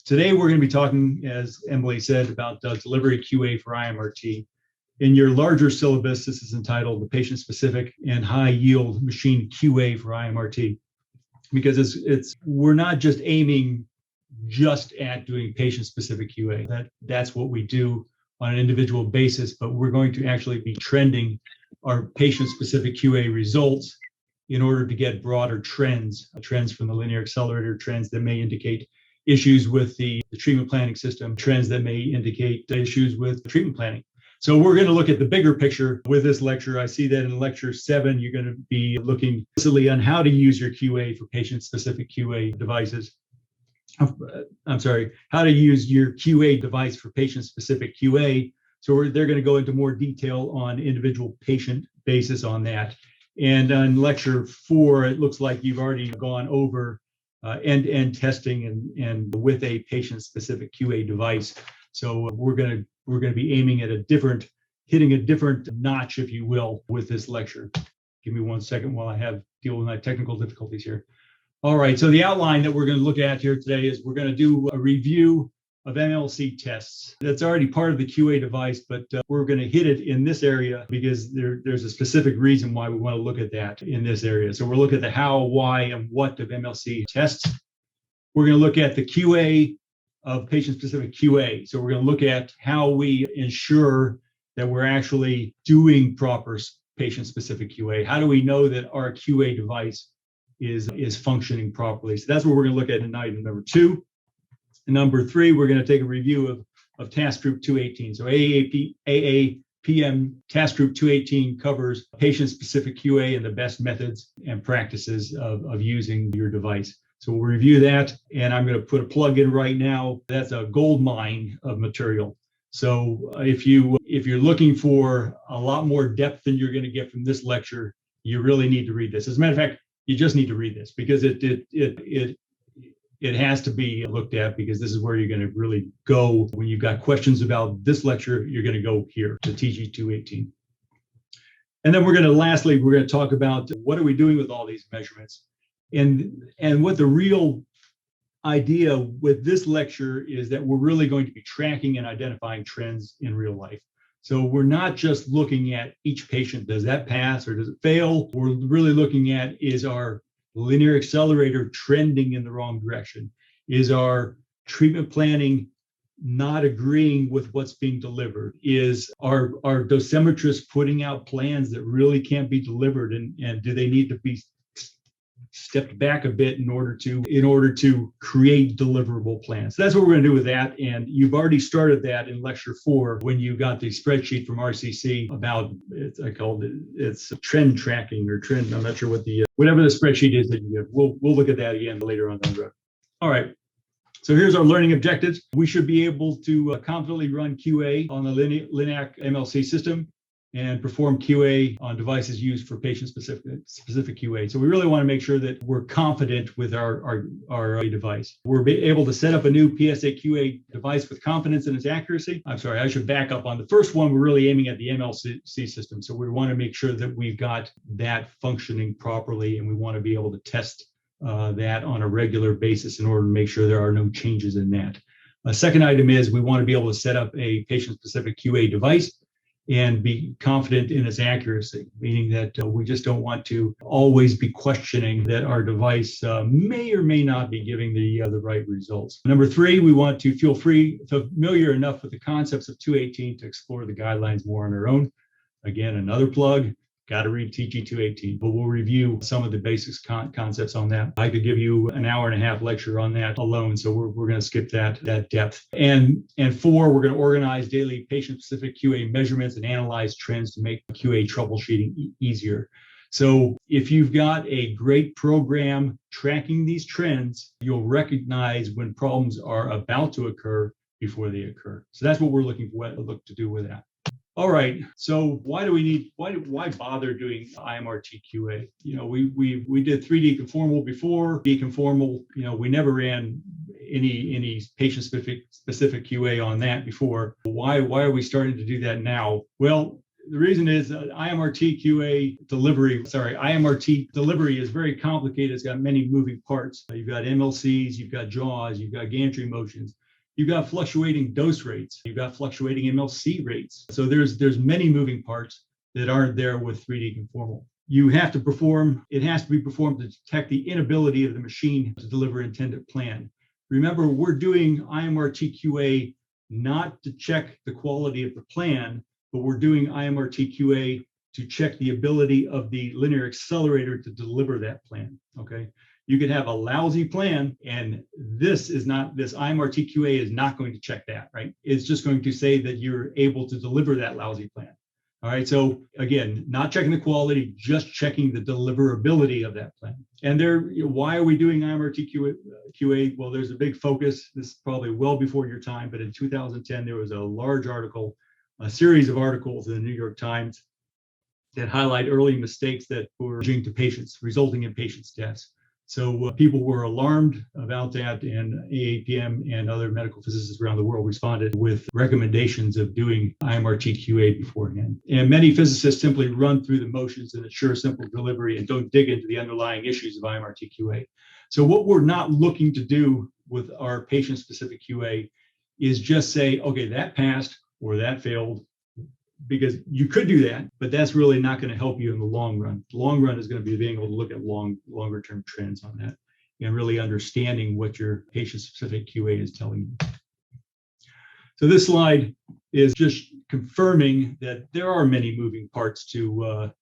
Today, we're going to be talking, as Emily said, about delivery QA for IMRT. In your larger syllabus, this is entitled the Patient-Specific and High-Yield Machine QA for IMRT, because we're not just aiming just at doing patient-specific QA. That's what we do on an individual basis, but we're going to actually be trending our patient-specific QA results in order to get broader trends from the linear accelerator, trends that may indicate issues with the treatment planning system, trends that may indicate issues with treatment planning. So we're going to look at the bigger picture with this lecture. I see that in lecture 7, you're going to be looking explicitly on how to use your QA for patient-specific QA devices. I'm sorry, how to use your QA device for patient-specific QA. So they're going to go into more detail on individual patient basis on that. And on lecture 4, it looks like you've already gone over end-to-end testing and with a patient-specific QA device. So we're going to be aiming at hitting a different notch, if you will, with this lecture. Give me 1 second while I deal with my technical difficulties here. All right, so the outline that we're going to look at here today is we're going to do a review of MLC tests. That's already part of the QA device, but we're going to hit it in this area because there's a specific reason why we want to look at that in this area. So we'll look at the how, why, and what of MLC tests. We're going to look at the QA of patient-specific QA. So we're going to look at how we ensure that we're actually doing proper patient-specific QA. How do we know that our QA device is functioning properly? So that's what we're going to look at in item number 2. And number 3, we're going to take a review of Task Group 218. So AAPM Task Group 218 covers patient-specific QA and the best methods and practices of using your device. So we'll review that, and I'm going to put a plug in right now. That's a gold mine of material. So if you're looking for a lot more depth than you're going to get from this lecture, you really need to read this. As a matter of fact, you just need to read this because it has to be looked at, because this is where you're going to really go. When you've got questions about this lecture, you're going to go here to TG 218. And then lastly, we're going to talk about what are we doing with all these measurements. And what the real idea with this lecture is that we're really going to be tracking and identifying trends in real life. So we're not just looking at each patient, does that pass or does it fail? We're really looking at, is our linear accelerator trending in the wrong direction? Is our treatment planning not agreeing with what's being delivered? Is our dosimetrists putting out plans that really can't be delivered? And do they need to be stepped back a bit in order to create deliverable plans? So that's what we're going to do with that. And you've already started that in lecture 4 when you got the spreadsheet from RCC about it's trend tracking or trend. I'm not sure whatever the spreadsheet is that you have. We'll look at that again later on down the road. All right. So here's our learning objectives. We should be able to confidently run QA on the LINAC MLC system and perform QA on devices used for patient-specific QA. So we really want to make sure that we're confident with our device. We're able to set up a new PSA QA device with confidence in its accuracy. I'm sorry, I should back up. On the first one, we're really aiming at the MLC system. So we want to make sure that we've got that functioning properly, and we want to be able to test that on a regular basis in order to make sure there are no changes in that. A second item is we want to be able to set up a patient-specific QA device and be confident in its accuracy, meaning that we just don't want to always be questioning that our device may or may not be giving the right results. Number 3, we want to feel familiar enough with the concepts of 218 to explore the guidelines more on our own. Again, another plug. Got to read TG 218, but we'll review some of the basics concepts on that. I could give you an hour and a half lecture on that alone, so we're going to skip that depth. And 4, we're going to organize daily patient-specific QA measurements and analyze trends to make QA troubleshooting easier. So if you've got a great program tracking these trends, you'll recognize when problems are about to occur before they occur. So that's what we're look to do with that. All right, so why bother doing IMRT QA? You know, we did 3D conformal before. Deconformal, you know, we never ran any patient-specific QA on that before. Why are we starting to do that now? Well, the reason is IMRT delivery is very complicated. It's got many moving parts. You've got MLCs, you've got JAWs, you've got gantry motions. You've got fluctuating dose rates. You've got fluctuating MLC rates. So there's many moving parts that aren't there with 3D conformal. It has to be performed to detect the inability of the machine to deliver intended plan. Remember, we're doing IMRT QA not to check the quality of the plan, but we're doing IMRT QA to check the ability of the linear accelerator to deliver that plan, okay? You could have a lousy plan, and this IMRT QA is not going to check that, right? It's just going to say that you're able to deliver that lousy plan. All right, so again, not checking the quality, just checking the deliverability of that plan. And why are we doing IMRT QA? Well, there's a big focus. This is probably well before your time, but in 2010, there was a large article, a series of articles in the New York Times that highlight early mistakes that were resulting in patients' deaths. So people were alarmed about that, and AAPM and other medical physicists around the world responded with recommendations of doing IMRT QA beforehand. And many physicists simply run through the motions and ensure simple delivery and don't dig into the underlying issues of IMRT QA. So what we're not looking to do with our patient-specific QA is just say, okay, that passed or that failed, because you could do that, but that's really not going to help you in the long run. The long run is going to be being able to look at longer term trends on that and really understanding what your patient-specific QA is telling you. So this slide is just confirming that there are many moving parts to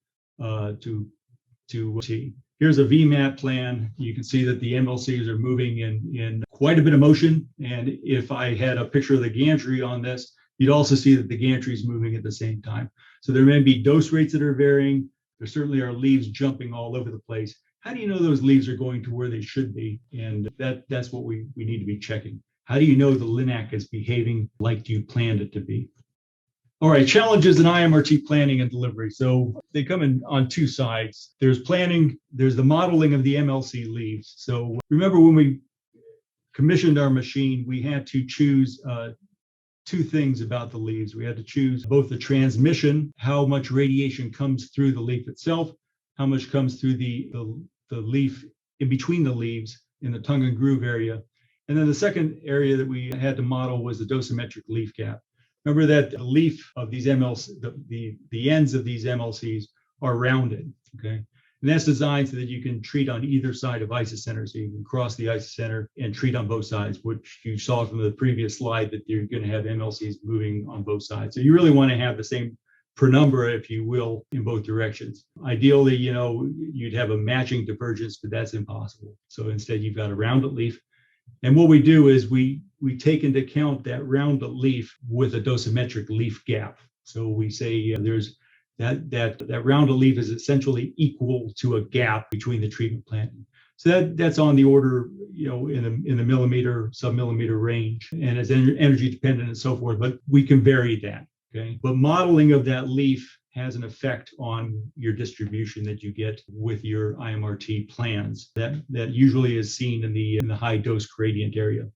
T. Here's a VMAT plan. You can see that the MLCs are moving in quite a bit of motion. And if I had a picture of the gantry on this, you'd also see that the gantry is moving at the same time. So there may be dose rates that are varying. There certainly are leaves jumping all over the place. How do you know those leaves are going to where they should be? And that's what we need to be checking. How do you know the LINAC is behaving like you planned it to be? All right, challenges in IMRT planning and delivery. So they come on two sides. There's planning, there's the modeling of the MLC leaves. So remember when we commissioned our machine, we had to choose two things about the leaves. We had to choose both the transmission, how much radiation comes through the leaf itself, how much comes through the leaf in between the leaves in the tongue and groove area. And then the second area that we had to model was the dosimetric leaf gap. Remember that the leaf of these MLCs, the ends of these MLCs are rounded, okay? And that's designed so that you can treat on either side of isocenter. So you can cross the isocenter and treat on both sides, which you saw from the previous slide that you're going to have MLCs moving on both sides. So you really want to have the same penumbra, if you will, in both directions. Ideally, you'd have a matching divergence, but that's impossible. So instead, you've got a rounded leaf. And what we do is we take into account that rounded leaf with a dosimetric leaf gap. So we say there's that rounded leaf is essentially equal to a gap between the treatment planting. So that's on the order, in the millimeter, sub-millimeter range, and it's energy dependent and so forth, but we can vary that, okay? But modeling of that leaf has an effect on your distribution that you get with your IMRT plans. That usually is seen in the high dose gradient area.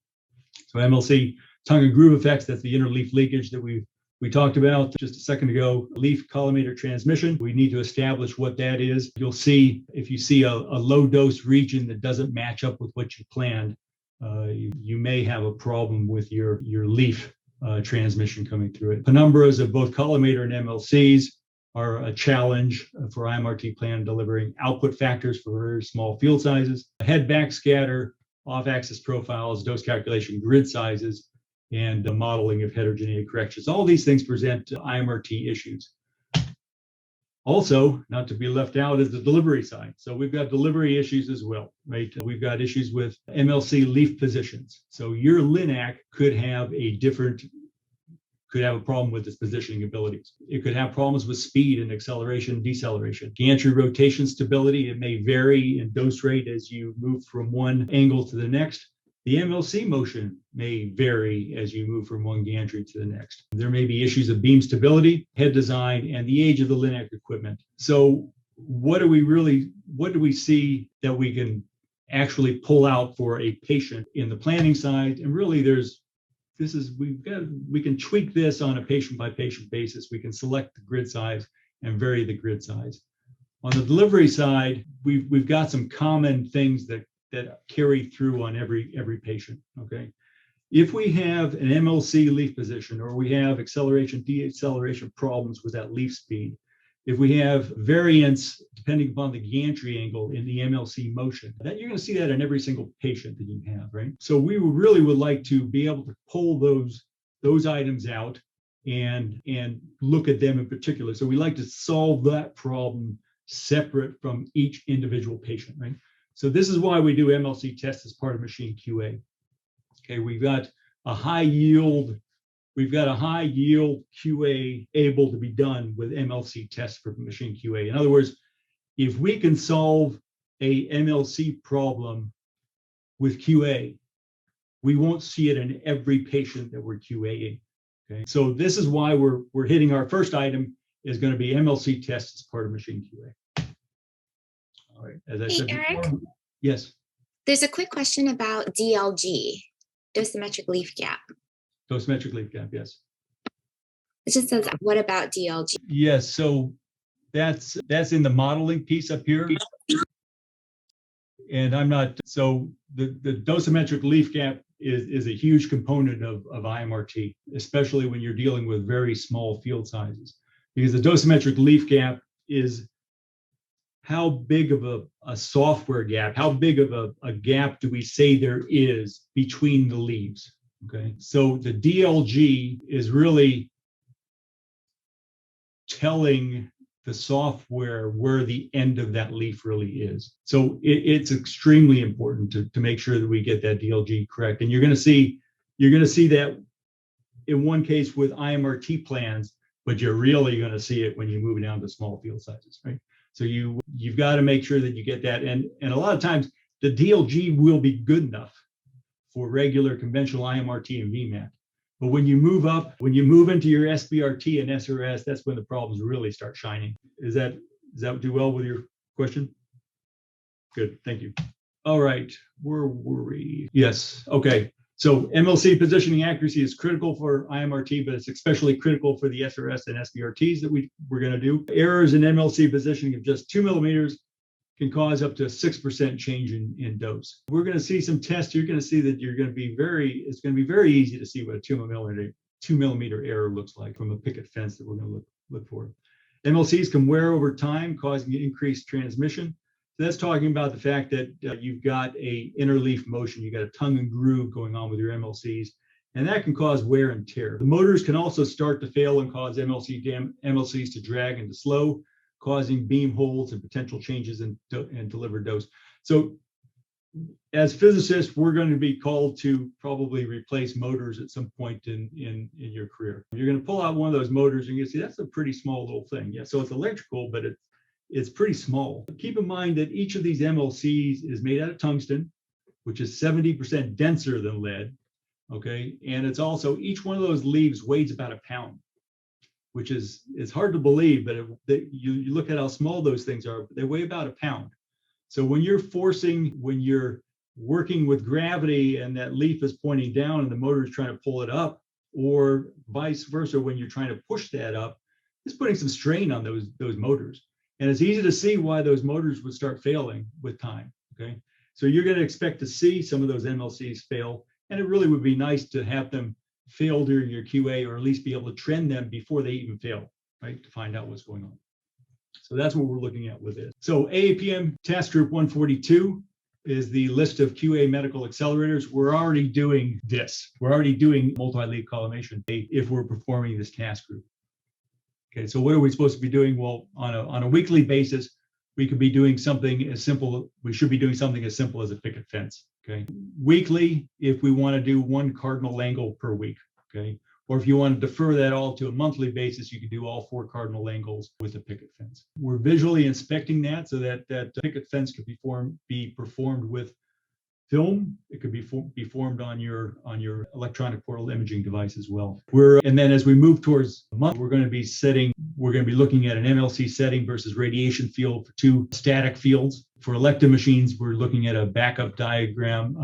So MLC tongue and groove effects, that's the interleaf leakage that we talked about just a second ago. Leaf collimator transmission, we need to establish what that is. You'll see, if you see a low dose region that doesn't match up with what you planned, you may have a problem with your leaf transmission coming through it. Penumbras of both collimator and MLCs are a challenge for IMRT plan delivering output factors for very small field sizes, head back scatter, off-axis profiles, dose calculation, grid sizes, and the modeling of heterogeneity corrections. All these things present IMRT issues. Also, not to be left out is the delivery side. So we've got delivery issues as well, right? We've got issues with MLC leaf positions. So your LINAC could have a problem with its positioning abilities. It could have problems with speed and acceleration and deceleration. Gantry rotation stability, it may vary in dose rate as you move from one angle to the next. The MLC motion may vary as you move from one gantry to the next. There may be issues of beam stability, head design, and the age of the LINAC equipment. So what do we see that we can actually pull out for a patient in the planning side? And really we can tweak this on a patient by patient basis. We can select the grid size and vary the grid size. On the delivery side, we've got some common things that carry through on every patient, okay? If we have an MLC leaf position, or we have acceleration, deceleration problems with that leaf speed, if we have variance depending upon the gantry angle in the MLC motion, then you're going to see that in every single patient that you have, right? So we really would like to be able to pull those items out and look at them in particular. So we like to solve that problem separate from each individual patient, right? So this is why we do MLC tests as part of machine QA. Okay, we've got a high yield QA able to be done with MLC tests for machine QA. In other words, if we can solve a MLC problem with QA, we won't see it in every patient that we're QAing. Okay, so this is why we're hitting our first item is going to be MLC tests as part of machine QA. All right, as I said Eric, before, yes. There's a quick question about DLG, dosimetric leaf gap. Dosimetric leaf gap, yes. It just says, what about DLG? Yes, so that's in the modeling piece up here. And I'm not, so the dosimetric leaf gap is a huge component of IMRT, especially when you're dealing with very small field sizes. Because the dosimetric leaf gap is how big of a software gap, how big of a gap do we say there is between the leaves? Okay, so the DLG is really telling the software where the end of that leaf really is. So it's extremely important to make sure that we get that DLG correct. And you're going to see that in one case with IMRT plans, but you're really going to see it when you move down to small field sizes, right? So you've got to make sure that you get that. And a lot of times the DLG will be good enough for regular conventional IMRT and VMAT. But when you move up, when you move into your SBRT and SRS, that's when the problems really start shining. Does that do well with your question? Good, thank you. All right, where were we? Yes, okay. So MLC positioning accuracy is critical for IMRT, but it's especially critical for the SRS and SBRTs that we're going to do. Errors in MLC positioning of just 2 millimeters can cause up to a 6% change in dose. We're going to see some tests. You're going to see that it's going to be very easy to see what a 2 millimeter error looks like from a picket fence that we're going to look for. MLCs can wear over time, causing increased transmission. So that's talking about the fact that you've got a interleaf motion, you've got a tongue and groove going on with your MLCs, and that can cause wear and tear. The motors can also start to fail and cause MLCs to drag and to slow, causing beam holds and potential changes in delivered dose. So as physicists, we're going to be called to probably replace motors at some point in your career. You're going to pull out one of those motors and you see that's a pretty small little thing. Yeah, so it's electrical, but it's pretty small. Keep in mind that each of these MLCs is made out of tungsten, which is 70% denser than lead, okay? And it's also, each one of those leaves weighs about a pound, which it's hard to believe, but you look at how small those things are, they weigh about a pound. So when you're working with gravity and that leaf is pointing down and the motor is trying to pull it up, or vice versa, when you're trying to push that up, it's putting some strain on those motors. And it's easy to see why those motors would start failing with time, okay? So you're going to expect to see some of those MLCs fail, and it really would be nice to have them fail during your QA, or at least be able to trend them before they even fail, right? To find out what's going on. So that's what we're looking at with this. So AAPM task group 142 is the list of QA medical accelerators. We're already doing this. We're already doing multi-leaf collimation if we're performing this task group. Okay, so what are we supposed to be doing? Well, on a weekly basis, we could be doing something as simple. We should be doing something as simple as a picket fence. Okay, weekly, if we want to do one cardinal angle per week. Okay, or if you want to defer that all to a monthly basis, you can do all 4 cardinal angles with a picket fence. We're visually inspecting that so that picket fence could be performed with film. It could be formed on your electronic portal imaging device as well. And then as we move towards a month, we're going to be looking at an MLC setting versus radiation field for 2 static fields. For Electa machines, we're looking at a backup diaphragm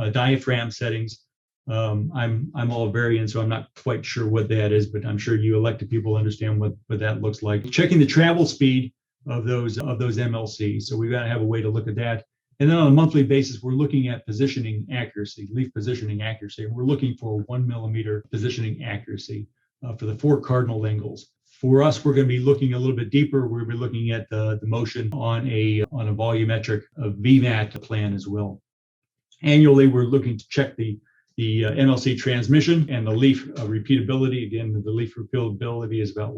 settings. I'm all variant, so I'm not quite sure what that is, but I'm sure you Electa people understand what that looks like. Checking the travel speed of those MLCs. So we've got to have a way to look at that. And then on a monthly basis, we're looking at positioning accuracy, leaf positioning accuracy. We're looking for 1 millimeter positioning accuracy for the 4 cardinal angles. For us, we're going to be looking a little bit deeper. We're going to be looking at the motion on a volumetric VMAT plan as well. Annually, we're looking to check the MLC transmission and the leaf repeatability. Again, the leaf repeatability is about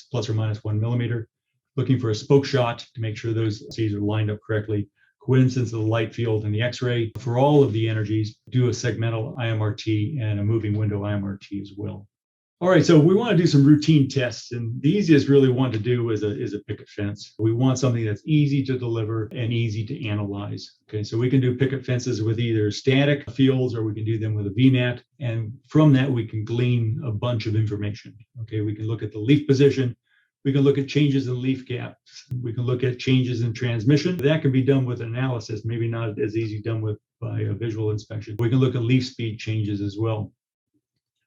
plus or minus 1 millimeter. Looking for a spoke shot to make sure those Cs are lined up correctly. Coincidence of the light field and the X-ray. For all of the energies, do a segmental IMRT and a moving window IMRT as well. All right, so we want to do some routine tests, and the easiest really one to do is a picket fence. We want something that's easy to deliver and easy to analyze. Okay, so we can do picket fences with either static fields or we can do them with a VMAT, and from that we can glean a bunch of information. Okay, we can look at the leaf position, we can look at changes in leaf gaps, we can look at changes in transmission. That can be done with analysis, maybe not as easy done by a visual inspection. We can look at leaf speed changes as well.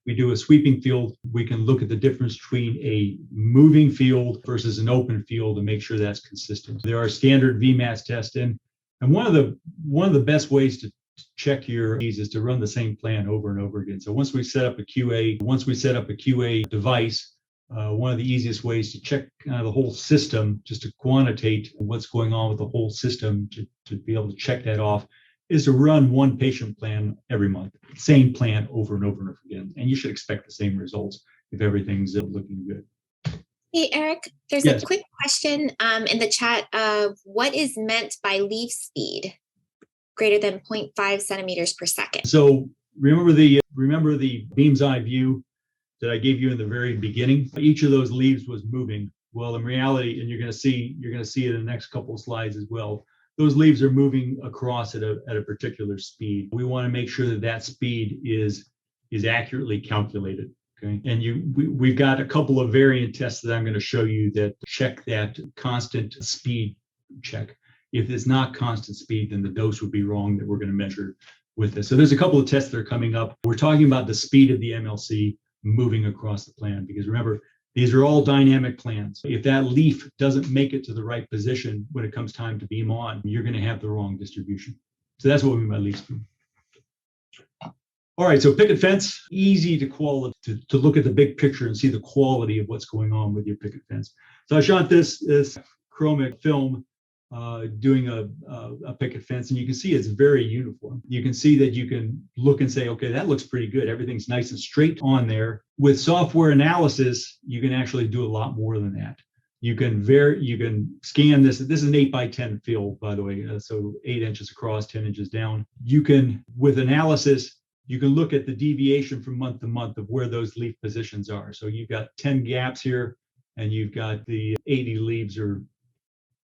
We do a sweeping field, we can look at the difference between a moving field versus an open field and make sure that's consistent. There are standard VMAT tests in, and one of the best ways to check your needs is to run the same plan over and over again. So once we set up a QA device, one of the easiest ways to check kind of the whole system, just to quantitate what's going on with the whole system, to be able to check that off, is to run one patient plan every month, same plan over and over and over again. And you should expect the same results if everything's looking good. Hey, Eric, there's a quick question in the chat of what is meant by leaf speed greater than 0.5 centimeters per second? So remember the beam's eye view that I gave you in the very beginning? Each of those leaves was moving. Well, in reality, and you're going to see it in the next couple of slides as well, those leaves are moving across at a particular speed. We want to make sure that speed is accurately calculated. Okay, and we've got a couple of variant tests that I'm going to show you that check that constant speed check. If it's not constant speed, then the dose would be wrong that we're going to measure with this. So there's a couple of tests that are coming up. We're talking about the speed of the MLC moving across the plan, because remember, these are all dynamic plans. If that leaf doesn't make it to the right position when it comes time to beam on, you're going to have the wrong distribution. So that's what we mean by leaf speed. All right, so picket fence, easy to look at the big picture and see the quality of what's going on with your picket fence. So I shot this chromic film doing a picket fence, and you can see it's very uniform. You can see that you can look and say, okay, that looks pretty good. Everything's nice and straight on there. With software analysis, you can actually do a lot more than that. You can scan this. This is an 8x10 field, by the way, so 8 inches across, 10 inches down. You can, with analysis, you can look at the deviation from month to month of where those leaf positions are. So you've got 10 gaps here, and you've got the 80 leaves or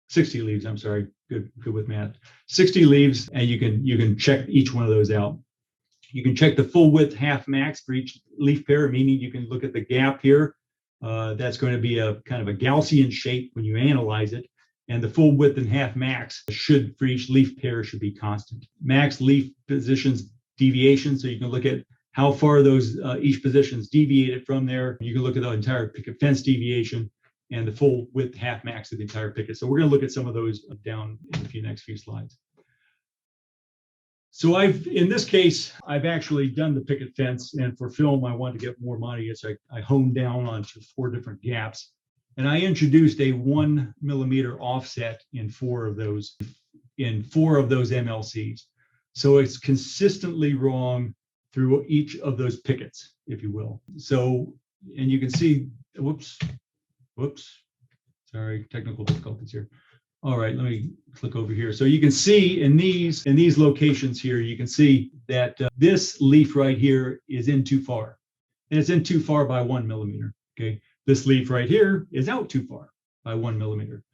60 leaves, I'm sorry, good with math. 60 leaves, and you can check each one of those out. You can check the full width half max for each leaf pair, meaning you can look at the gap here. That's going to be a kind of a Gaussian shape when you analyze it. And the full width and half max for each leaf pair should be constant. Max leaf positions deviation, so you can look at how far those each position's deviated from there. You can look at the entire picket fence deviation and the full width half max of the entire picket. So we're going to look at some of those down in the next few slides. So in this case, I've actually done the picket fence, and for film, I wanted to get more money, so I honed down onto 4 different gaps, and I introduced a 1 millimeter offset in 4 of those MLCs. So it's consistently wrong through each of those pickets, if you will. So, and you can see, whoops, sorry, technical difficulties here. All right, let me click over here. So you can see in these locations here, you can see that this leaf right here is in too far, and it's in too far by 1 millimeter. Okay, this leaf right here is out too far by 1 millimeter.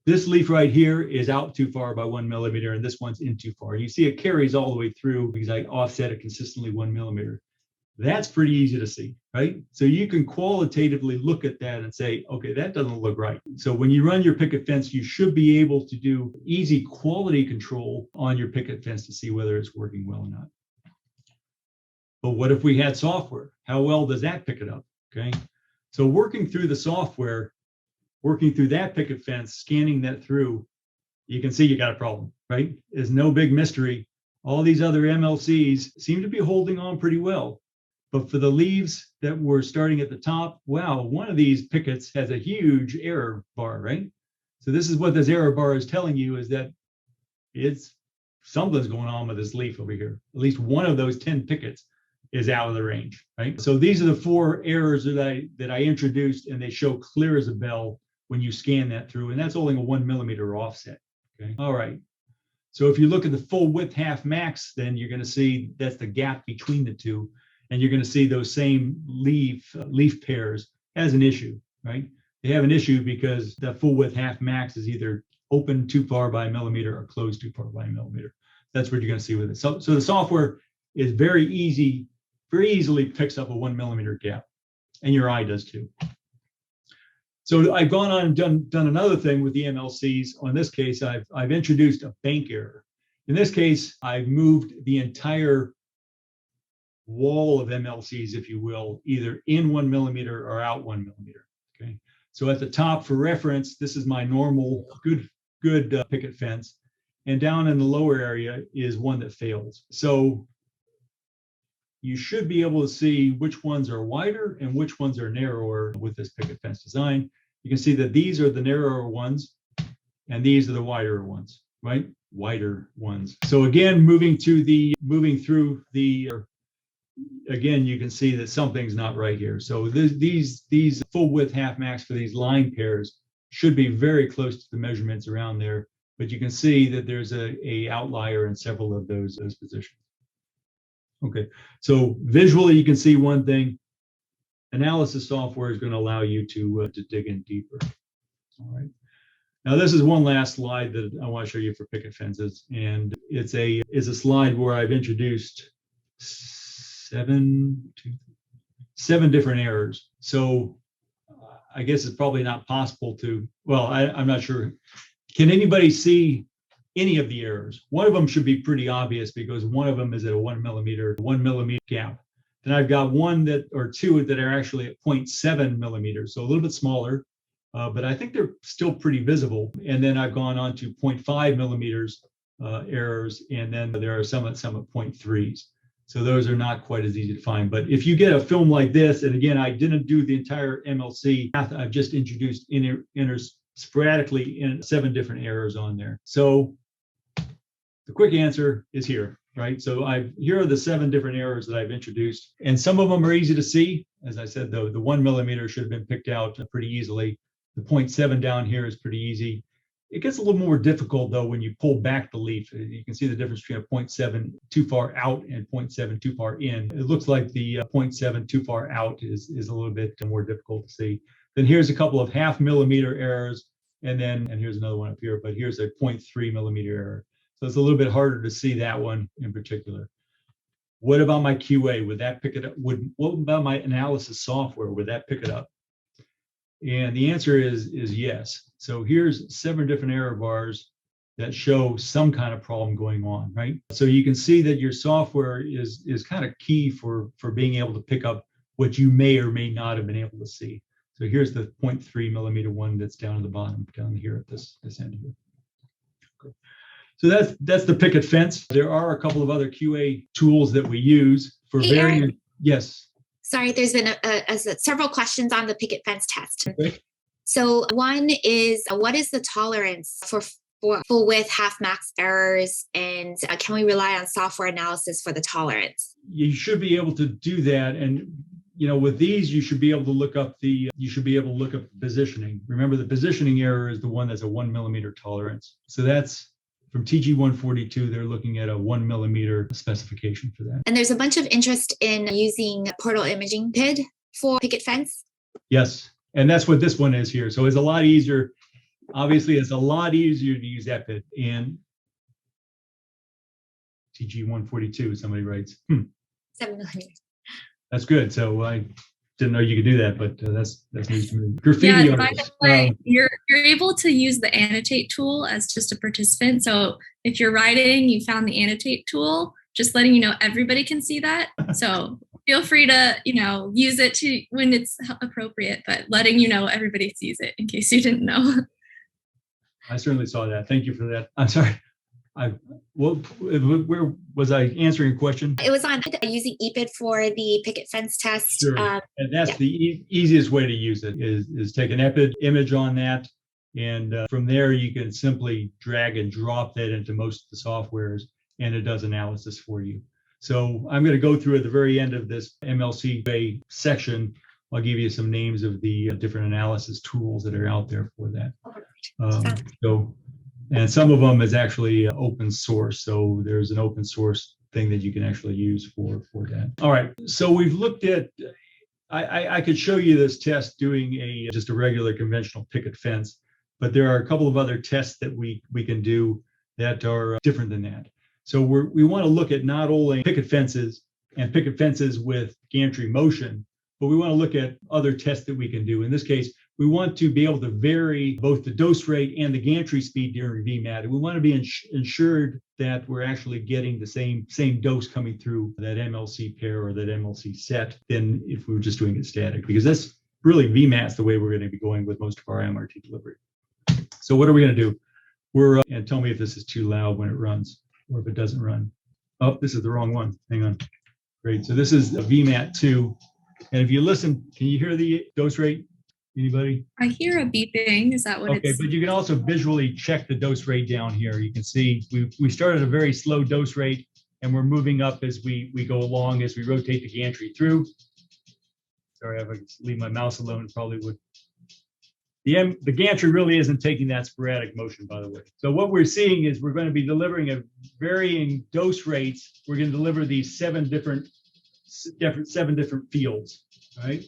This leaf right here is out too far by 1 millimeter, and this one's in too far. You see it carries all the way through because I offset it consistently 1 millimeter. That's pretty easy to see, right? So you can qualitatively look at that and say, okay, that doesn't look right. So when you run your picket fence, you should be able to do easy quality control on your picket fence to see whether it's working well or not. But what if we had software? How well does that pick it up? Okay. So working through the software, working through that picket fence, scanning that through, you can see you got a problem, right? It's no big mystery. All these other MLCs seem to be holding on pretty well. But for the leaves that were starting at the top, wow, one of these pickets has a huge error bar, right? So this is what this error bar is telling you, is that it's something's going on with this leaf over here. At least one of those 10 pickets is out of the range, right? So these are the 4 errors that I introduced, and they show clear as a bell when you scan that through, and that's only a 1 millimeter offset, okay? All right. So if you look at the full width half max, then you're going to see that's the gap between the two, and you're going to see those same leaf pairs as an issue, right? They have an issue because that full width half max is either open too far by a millimeter or closed too far by a millimeter. That's what you're going to see with it. So the software is very easily picks up a 1 millimeter gap, and your eye does too. So I've gone on and done another thing with the MLCs. On this case, I've introduced a bank error. In this case, I've moved the entire wall of MLCs, if you will, either in 1 millimeter or out 1 millimeter. Okay. So at the top, for reference, this is my normal good picket fence, and down in the lower area is one that fails. So you should be able to see which ones are wider and which ones are narrower with this picket fence design. You can see that these are the narrower ones and these are the wider ones, right? Wider ones. So again, moving through the, again, you can see that something's not right here. So these full width half max for these line pairs should be very close to the measurements around there, but you can see that there's a outlier in several of those positions. Okay, so visually you can see one thing. Analysis software is going to allow you to dig in deeper. All right. Now this is one last slide that I want to show you for picket fences, and it's a slide where I've introduced seven different errors. So I guess it's probably not possible to. Well, I'm not sure. Can anybody see any of the errors? One of them should be pretty obvious because one of them is at a 1 millimeter gap. Then I've got two that are actually at 0.7 millimeters, so a little bit smaller, but I think they're still pretty visible. And then I've gone on to 0.5 millimeters errors, and then there are some at 0.3s. So those are not quite as easy to find. But if you get a film like this, and again, I didn't do the entire MLC, I've just introduced sporadically in 7 different errors on there. So the quick answer is here, right? So here are the 7 different errors that I've introduced, and some of them are easy to see. As I said, the 1 millimeter should have been picked out pretty easily. The 0.7 down here is pretty easy. It gets a little more difficult though when you pull back the leaf. You can see the difference between a 0.7 too far out and 0.7 too far in. It looks like the 0.7 too far out is a little bit more difficult to see. Then here's a couple of 0.5 millimeter errors, and here's another one up here, but here's a 0.3 millimeter error. So it's a little bit harder to see that one in particular. What about my QA? Would that pick it up? What about my analysis software? Would that pick it up? And the answer is yes. So here's 7 different error bars that show some kind of problem going on, right? So you can see that your software is kind of key for being able to pick up what you may or may not have been able to see. So here's the 0.3 millimeter one that's down at the bottom, down here at this end here. Okay. So that's the picket fence. There are a couple of other QA tools that we use for varying. Yes. Sorry, there's been several questions on the picket fence test. Okay. So one is, what is the tolerance for full width half max errors, and can we rely on software analysis for the tolerance? You should be able to do that, and with these you should be able to look up positioning. Remember, the positioning error is the one that's a 1 millimeter tolerance. So that's from TG 142. They're looking at a 1 millimeter specification for that. And there's a bunch of interest in using portal imaging PID for picket fence. Yes, and that's what this one is here. So it's a lot easier. Obviously, it's a lot easier to use that PID. And TG 142, somebody writes. 7 millimeters. That's good. So I didn't know you could do that, but that's news to me. Graffiti by the way, you're able to use the annotate tool as just a participant. So if you're writing, you found the annotate tool, just letting you know everybody can see that. So feel free to use it when it's appropriate, but letting you know everybody sees it in case you didn't know. I certainly saw that. Thank you for that. I'm sorry. Where was I answering a question? It was on using EPID for the picket fence test. Sure. And that's the easiest way to use it is take an EPID image on that. And from there, you can simply drag and drop that into most of the softwares, and it does analysis for you. So I'm going to go through at the very end of this MLC QA section. I'll give you some names of the different analysis tools that are out there for that. And some of them is actually open source. So there's an open source thing that you can actually use for that. All right. So we've looked at, I could show you this test doing just a regular conventional picket fence, but there are a couple of other tests that we can do that are different than that. So we want to look at not only picket fences and picket fences with gantry motion, but we want to look at other tests that we can do. In this case, we want to be able to vary both the dose rate and the gantry speed during VMAT. And we want to be ensured that we're actually getting the same dose coming through that MLC pair or that MLC set than if we were just doing it static, because that's really VMAT's the way we're going to be going with most of our IMRT delivery. So what are we going to do? And tell me if this is too loud when it runs or if it doesn't run. Oh, this is the wrong one. Hang on. Great. So this is a VMAT 2. And if you listen, can you hear the dose rate? Anybody? I hear a beeping. Is that what it's? Okay, but you can also visually check the dose rate down here. You can see we started a very slow dose rate, and we're moving up as we go along, as we rotate the gantry through. Sorry, if I could leave my mouse alone, probably would. The gantry really isn't taking that sporadic motion, by the way. So what we're seeing is we're going to be delivering a varying dose rates. We're going to deliver these seven different fields, right?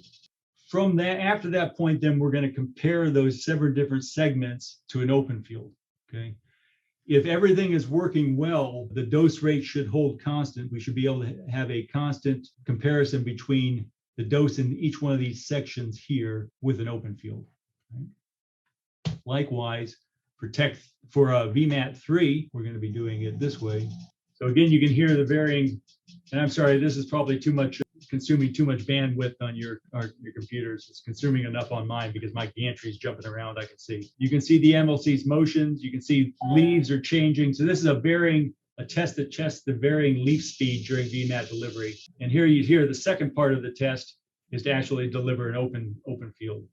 From that, after that point, then we're going to compare those seven different segments to an open field, okay? If everything is working well, the dose rate should hold constant. We should be able to have a constant comparison between the dose in each one of these sections here with an open field. Right? Likewise, for a VMAT 3, we're going to be doing it this way. So again, you can hear the varying, and I'm sorry, this is probably consuming too much bandwidth on your computers. It's consuming enough on mine because my gantry is jumping around. I can see. You can see the MLC's motions. You can see leaves are changing. So this is a test that tests the varying leaf speed during VMAT delivery. And here you hear the second part of the test is to actually deliver an open field.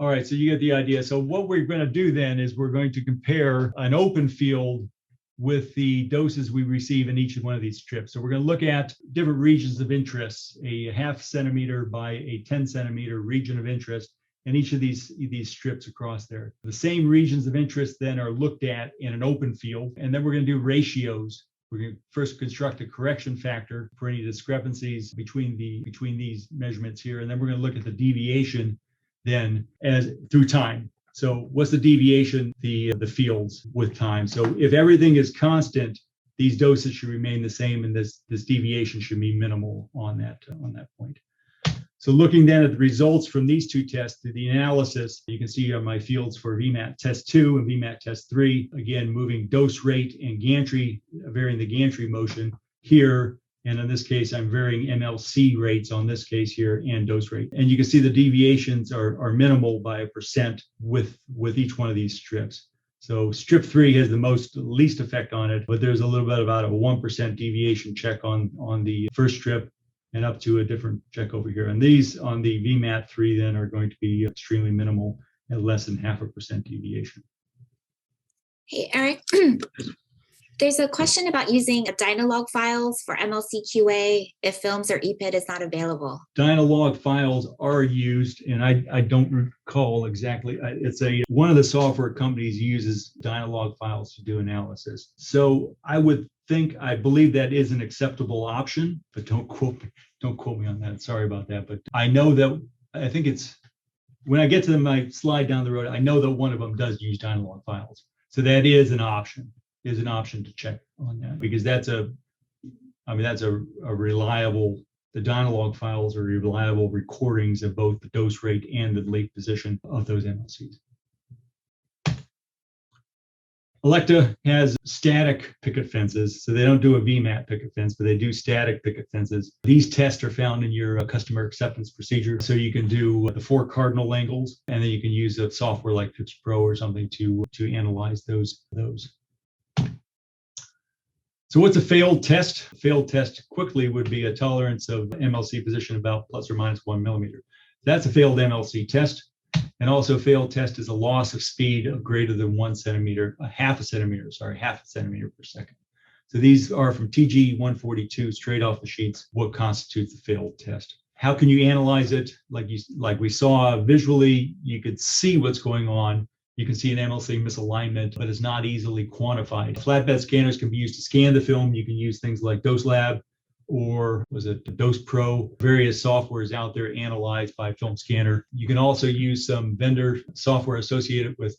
All right, so you get the idea. So what we're going to do then is we're going to compare an open field with the doses we receive in each one of these strips. So we're going to look at different regions of interest, a 0.5 centimeter by a 10 centimeter region of interest, and each of these strips across there. The same regions of interest then are looked at in an open field, and then we're going to do ratios. We're going to first construct a correction factor for any discrepancies between these measurements here, and then we're going to look at the deviation then as through time. So what's the deviation, the fields with time? So if everything is constant, these doses should remain the same, and this deviation should be minimal on that point. So looking then at the results from these two tests, the analysis, you can see my fields for VMAT test 2 and VMAT test 3, again, moving dose rate and gantry, varying the gantry motion here. And in this case, I'm varying MLC rates on this case here and dose rate. And you can see the deviations are minimal by 1% with each one of these strips. So strip 3 has the least effect on it, but there's a little bit about a 1% deviation check on the first strip and up to a different check over here. And these on the VMAT 3 then are going to be extremely minimal at less than 0.5% deviation. Hey, Eric. There's a question about using Dynalog files for MLC QA if films or EPID is not available. Dynalog files are used, and I don't recall exactly. It's one of the software companies uses Dynalog files to do analysis. So I believe that is an acceptable option, but don't quote me on that. Sorry about that. But I know that I think it's when I get to my slide down the road, I know that one of them does use Dynalog files. So that is an option. Is an option to check on that, because that's a reliable, the Dynalog files are reliable recordings of both the dose rate and the late position of those MLCs. Electa has static picket fences, so they don't do a VMAT picket fence, but they do static picket fences. These tests are found in your customer acceptance procedure, so you can do the 4 cardinal angles, and then you can use a software like Pickets Pro or something to analyze those. So what's a failed test? A failed test quickly would be a tolerance of MLC position about plus or minus 1 millimeter. That's a failed MLC test. And also failed test is a loss of speed of greater than 1 centimeter, half a centimeter per second. So these are from TG 142 straight off the sheets, what constitutes a failed test. How can you analyze it? Like we saw visually, you could see what's going on. You can see an MLC misalignment, but it's not easily quantified. Flatbed scanners can be used to scan the film. You can use things like DoseLab, or was it Dose Pro, various softwares out there analyzed by film scanner. You can also use some vendor software associated with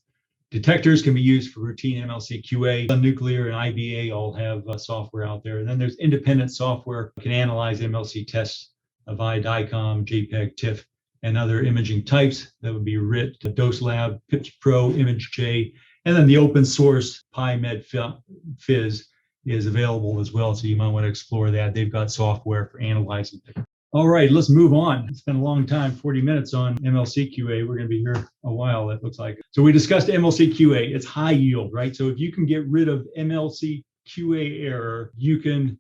detectors, can be used for routine MLC QA. Nuclear and IBA all have software out there. And then there's independent software that can analyze MLC tests via DICOM, JPEG, TIFF, and other imaging types. That would be RIT, DoseLab, Pickets Pro, ImageJ, and then the open source PyMed Phys is available as well, so you might want to explore that. They've got software for analyzing. All right, let's move on. It's been a long time, 40 minutes on MLC QA. We're going to be here a while, it looks like. So we discussed MLC QA. It's high yield, right? So if you can get rid of MLC QA error, you can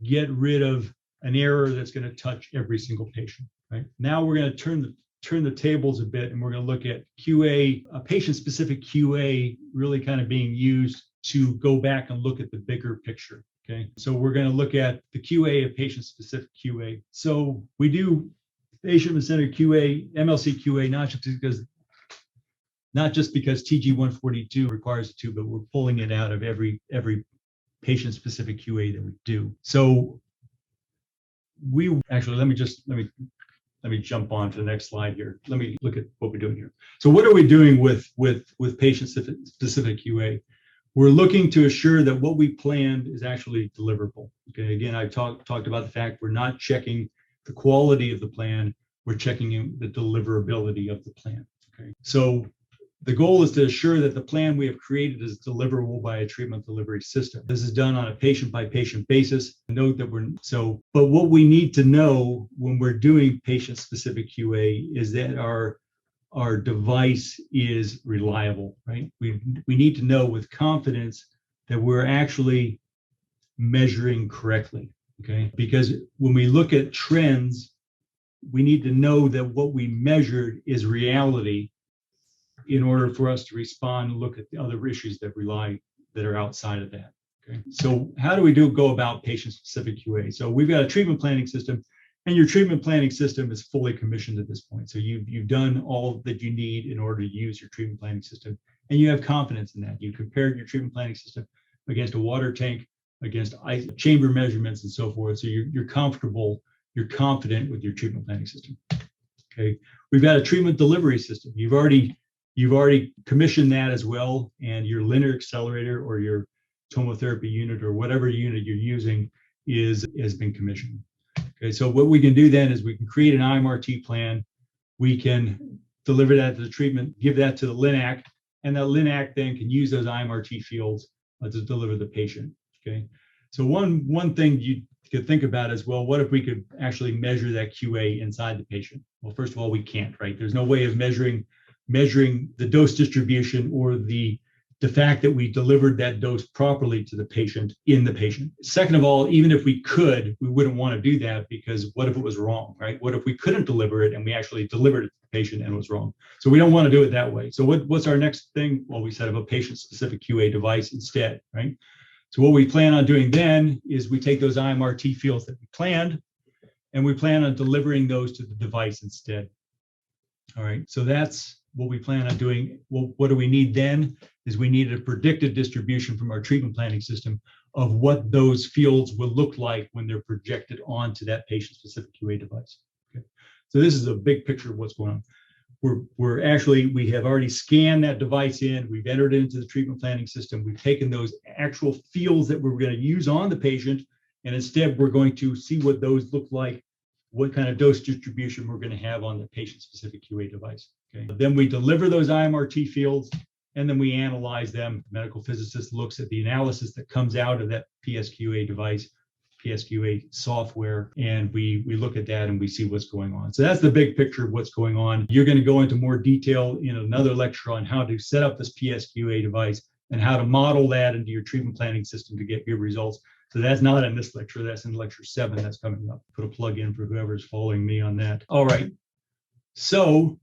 get rid of an error that's going to touch every single patient, right? Now we're going to turn the tables a bit, and we're going to look at QA, a patient-specific QA really kind of being used to go back and look at the bigger picture, okay? So we're going to look at the QA of patient-specific QA. So we do patient-centered QA, MLC QA, not just because TG 142 requires it to, but we're pulling it out of every patient-specific QA that we do. So we actually, let me jump on to the next slide here. Let me look at what we're doing here. So what are we doing with patient-specific QA? We're looking to assure that what we planned is actually deliverable. Okay, again, I talked about the fact we're not checking the quality of the plan, we're checking the deliverability of the plan. Okay, so the goal is to assure that the plan we have created is deliverable by a treatment delivery system. This is done on a patient-by-patient basis. Note that but what we need to know when we're doing patient-specific QA is that our device is reliable, right? We need to know with confidence that we're actually measuring correctly, okay? Because when we look at trends, we need to know that what we measured is reality in order for us to respond and look at the other issues that are outside of that, okay? So how do we go about patient-specific QA? So we've got a treatment planning system, and your treatment planning system is fully commissioned at this point. So you've done all that you need in order to use your treatment planning system, and you have confidence in that. You compared your treatment planning system against a water tank, against chamber measurements, and so forth. So you're confident with your treatment planning system. Okay, we've got a treatment delivery system. You've already commissioned that as well, and your linear accelerator or your tomotherapy unit or whatever unit you're using has been commissioned. Okay, so what we can do then is we can create an IMRT plan. We can deliver that to the treatment, give that to the LINAC, and that LINAC then can use those IMRT fields to deliver the patient. Okay, so one thing you could think about is, well, what if we could actually measure that QA inside the patient? Well, first of all, we can't, right? There's no way of measuring the dose distribution or the fact that we delivered that dose properly to the patient in the patient. Second of all, even if we could, we wouldn't want to do that, because what if it was wrong, right? What if we couldn't deliver it and we actually delivered it to the patient and it was wrong? So we don't want to do it that way. So what's our next thing? Well, we set up a patient-specific QA device instead, right? So what we plan on doing then is we take those IMRT fields that we planned, and we plan on delivering those to the device instead. All right, so that's what we plan on doing. Well, what do we need then? Is we need a predicted distribution from our treatment planning system of what those fields will look like when they're projected onto that patient-specific QA device. Okay, so this is a big picture of what's going on. We have already scanned that device in. We've entered it into the treatment planning system. We've taken those actual fields that we're going to use on the patient, and instead we're going to see what those look like, what kind of dose distribution we're going to have on the patient-specific QA device. Okay. Then we deliver those IMRT fields and then we analyze them. The medical physicist looks at the analysis that comes out of that PSQA device, PSQA software, and we look at that and we see what's going on. So that's the big picture of what's going on. You're going to go into more detail in another lecture on how to set up this PSQA device and how to model that into your treatment planning system to get good results. So that's not in this lecture, that's in lecture 7 that's coming up. Put a plug in for whoever's following me on that. All right, so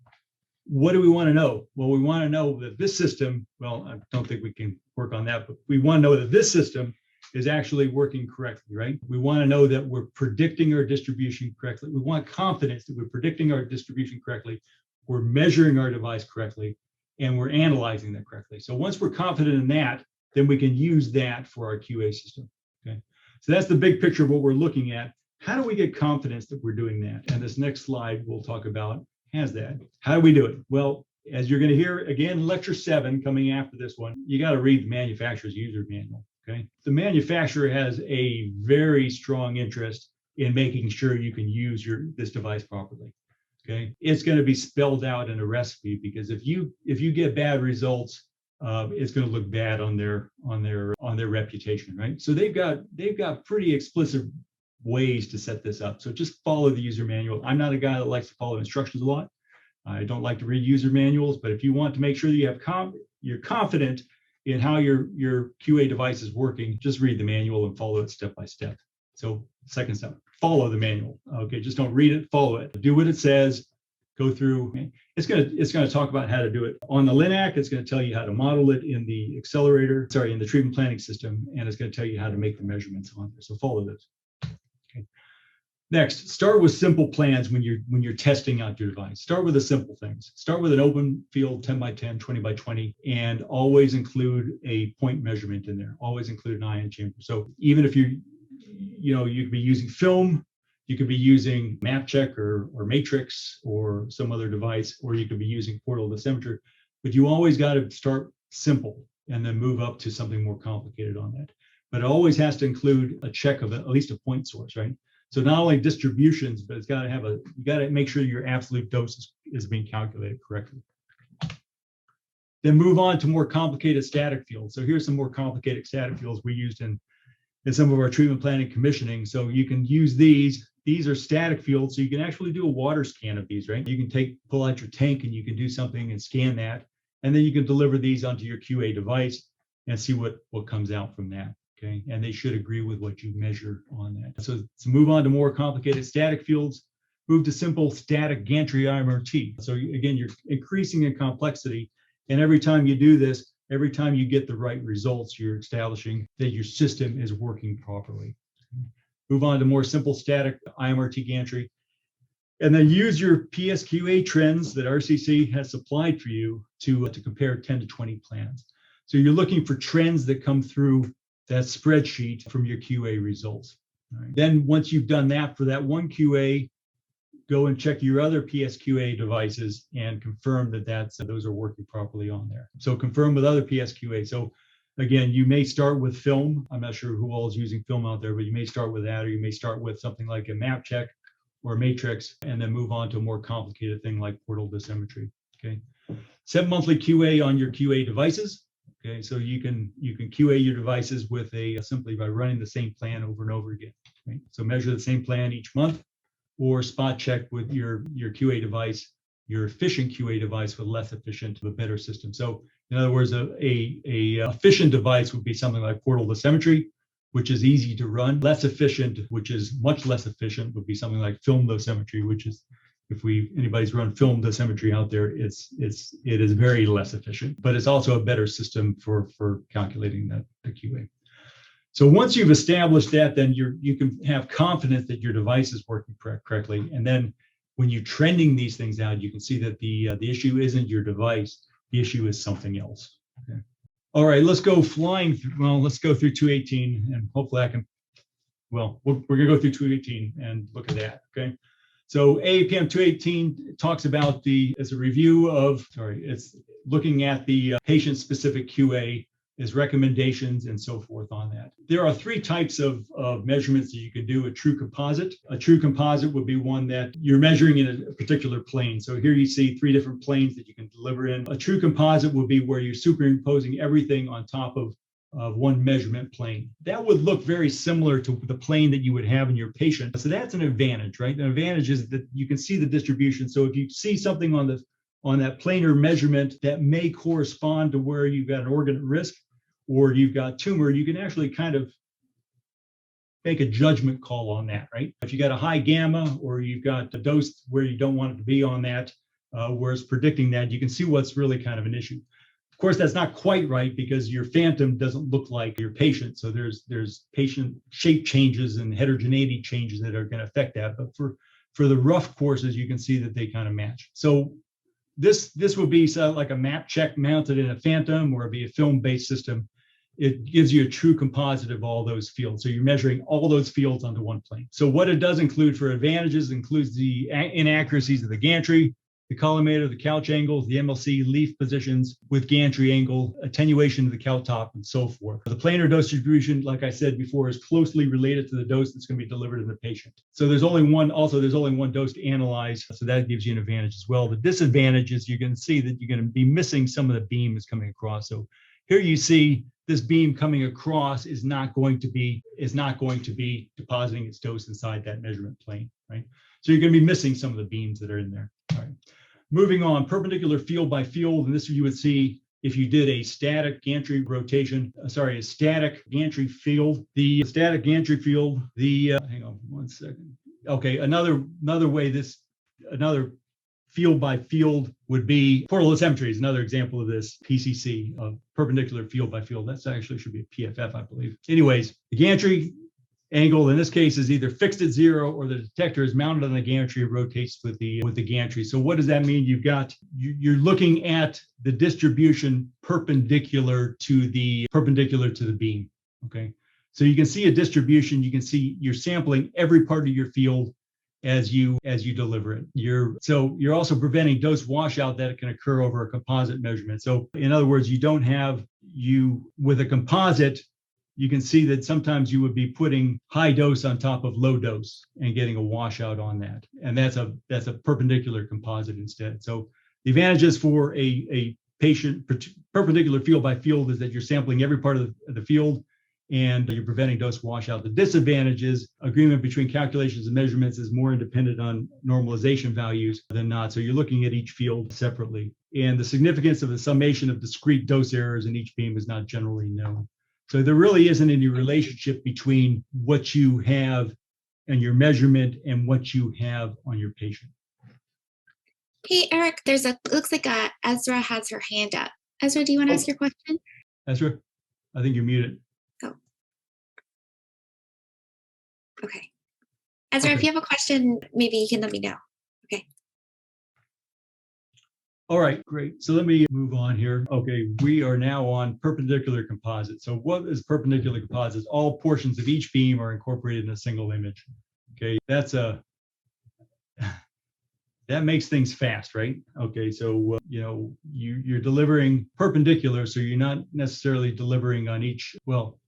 what do we want to know? Well, we want to know that this system, well, I don't think we can work on that, but we want to know that this system is actually working correctly, right? We want to know that we're predicting our distribution correctly. We want confidence that we're predicting our distribution correctly, we're measuring our device correctly, and we're analyzing that correctly. So once we're confident in that, then we can use that for our QA system, okay? So that's the big picture of what we're looking at. How do we get confidence that we're doing that? And this next slide we'll talk about has that. How do we do it? Well, as you're going to hear again, lecture 7 coming after this one, you got to read the manufacturer's user manual. Okay. The manufacturer has a very strong interest in making sure you can use this device properly. Okay. It's going to be spelled out in a recipe, because if you get bad results, it's going to look bad on their reputation, right? So they've got pretty explicit ways to set this up. So just follow the user manual. I'm not a guy that likes to follow instructions a lot. I don't like to read user manuals, but if you want to make sure that you're confident in how your QA device is working, just read the manual and follow it step by step. So second step, follow the manual. Okay, just don't read it, follow it. Do what it says, go through. Okay? It's gonna talk about how to do it. On the LINAC, it's gonna tell you how to model it in the in the treatment planning system, and it's gonna tell you how to make the measurements on there. So follow those. Okay. Next, start with simple plans when you're testing out your device. Start with the simple things. Start with an open field 10 by 10, 20 by 20, and always include a point measurement in there. Always include an ion chamber. So even if you could be using film, you could be using map check or matrix or some other device, or you could be using portal dosimetry, but you always got to start simple and then move up to something more complicated on that. But it always has to include a check of at least a point source, right? So not only distributions, but you got to make sure your absolute dose is being calculated correctly. Then move on to more complicated static fields. So here's some more complicated static fields we used in some of our treatment planning commissioning. So you can use these. These are static fields, so you can actually do a water scan of these, right? You can pull out your tank and you can do something and scan that, and then you can deliver these onto your QA device and see what comes out from that. Okay, and they should agree with what you measure on that. So move on to more complicated static fields, move to simple static gantry IMRT. So again, you're increasing in complexity, and every time you do this, every time you get the right results, you're establishing that your system is working properly. Move on to more simple static IMRT gantry, and then use your PSQA trends that RCC has supplied for you to compare 10 to 20 plans. So you're looking for trends that come through that spreadsheet from your QA results. Right. Then once you've done that for that one QA, go and check your other PSQA devices and confirm that those are working properly on there. So confirm with other PSQA. So again, you may start with film. I'm not sure who all is using film out there, but you may start with that, or you may start with something like a map check or a matrix, and then move on to a more complicated thing like portal dosimetry. Okay. Set monthly QA on your QA devices. Okay, so you can QA your devices with simply by running the same plan over and over again. Right? So measure the same plan each month, or spot check with your QA device, your efficient QA device with less efficient, a better system. So in other words, a efficient device would be something like portal dosimetry, which is easy to run. Less efficient, which is much less efficient, would be something like film dosimetry, which is, if anybody's run film dosimetry out there, it is very less efficient, but it's also a better system for calculating the QA. So once you've established that, then you can have confidence that your device is working correctly. And then when you're trending these things out, you can see that the issue isn't your device, the issue is something else. Okay. All right, let's go flying through. Well, let's go through 218, and hopefully we're gonna go through 218 and look at that. Okay. So AAPM 218 talks about it's looking at the patient-specific QA as recommendations and so forth on that. There are three types of measurements that you can do: a true composite. A true composite would be one that you're measuring in a particular plane. So here you see three different planes that you can deliver in. A true composite would be where you're superimposing everything on top of one measurement plane. That would look very similar to the plane that you would have in your patient. So that's an advantage, right? An advantage is that you can see the distribution. So if you see something on that planar measurement that may correspond to where you've got an organ at risk or you've got tumor, you can actually kind of make a judgment call on that, right? If you got a high gamma or you've got a dose where you don't want it to be on that, where it's predicting that, you can see what's really kind of an issue. Of course, that's not quite right because your phantom doesn't look like your patient. So there's patient shape changes and heterogeneity changes that are going to affect that. But for the rough courses, you can see that they kind of match. So this would be like a map check mounted in a phantom, or it'd be a film-based system. It gives you a true composite of all those fields. So you're measuring all those fields onto one plane. So what it does include for advantages includes the inaccuracies of the gantry, the collimator, the couch angles, the MLC leaf positions with gantry angle, attenuation of the couch top, and so forth. The planar dose distribution, like I said before, is closely related to the dose that's going to be delivered in the patient. So there's only one dose to analyze, so that gives you an advantage as well. The disadvantage is you're going to see that you're going to be missing some of the beam is coming across. So here you see this beam coming across is not going to be depositing its dose inside that measurement plane, right? So you're going to be missing some of the beams that are in there. All right. Moving on, perpendicular field by field, and this you would see if you did a static gantry rotation, a static gantry field. The static gantry field, hang on one second. Okay, another field by field would be portal dosimetry is another example of this PCC, perpendicular field by field. That's actually should be a PFF, I believe. Anyways, the gantry angle in this case is either fixed at 0 or the detector is mounted on the gantry and rotates with the gantry. So what does that mean? You're looking at the distribution perpendicular to the beam. Okay, so you can see a distribution. You can see you're sampling every part of your field as you deliver it. You're also preventing dose washout that can occur over a composite measurement. So in other words, with a composite, you can see that sometimes you would be putting high dose on top of low dose and getting a washout on that. And that's a perpendicular composite instead. So the advantages for a patient perpendicular field by field is that you're sampling every part of the field and you're preventing dose washout. The disadvantage is agreement between calculations and measurements is more independent on normalization values than not. So you're looking at each field separately. And the significance of the summation of discrete dose errors in each beam is not generally known. So there really isn't any relationship between what you have and your measurement and what you have on your patient. Hey, Eric, looks like Ezra has her hand up. Ezra, do you want to ask your question? Ezra, I think you're muted. Oh. Okay. Ezra, Okay. if you have a question, maybe you can let me know. Okay. All right, great. So let me move on here. Okay, we are now on perpendicular composite. So what is perpendicular composites? All portions of each beam are incorporated in a single image. Okay, that makes things fast, right? Okay, so you're delivering perpendicular, so you're not necessarily delivering on each. Well,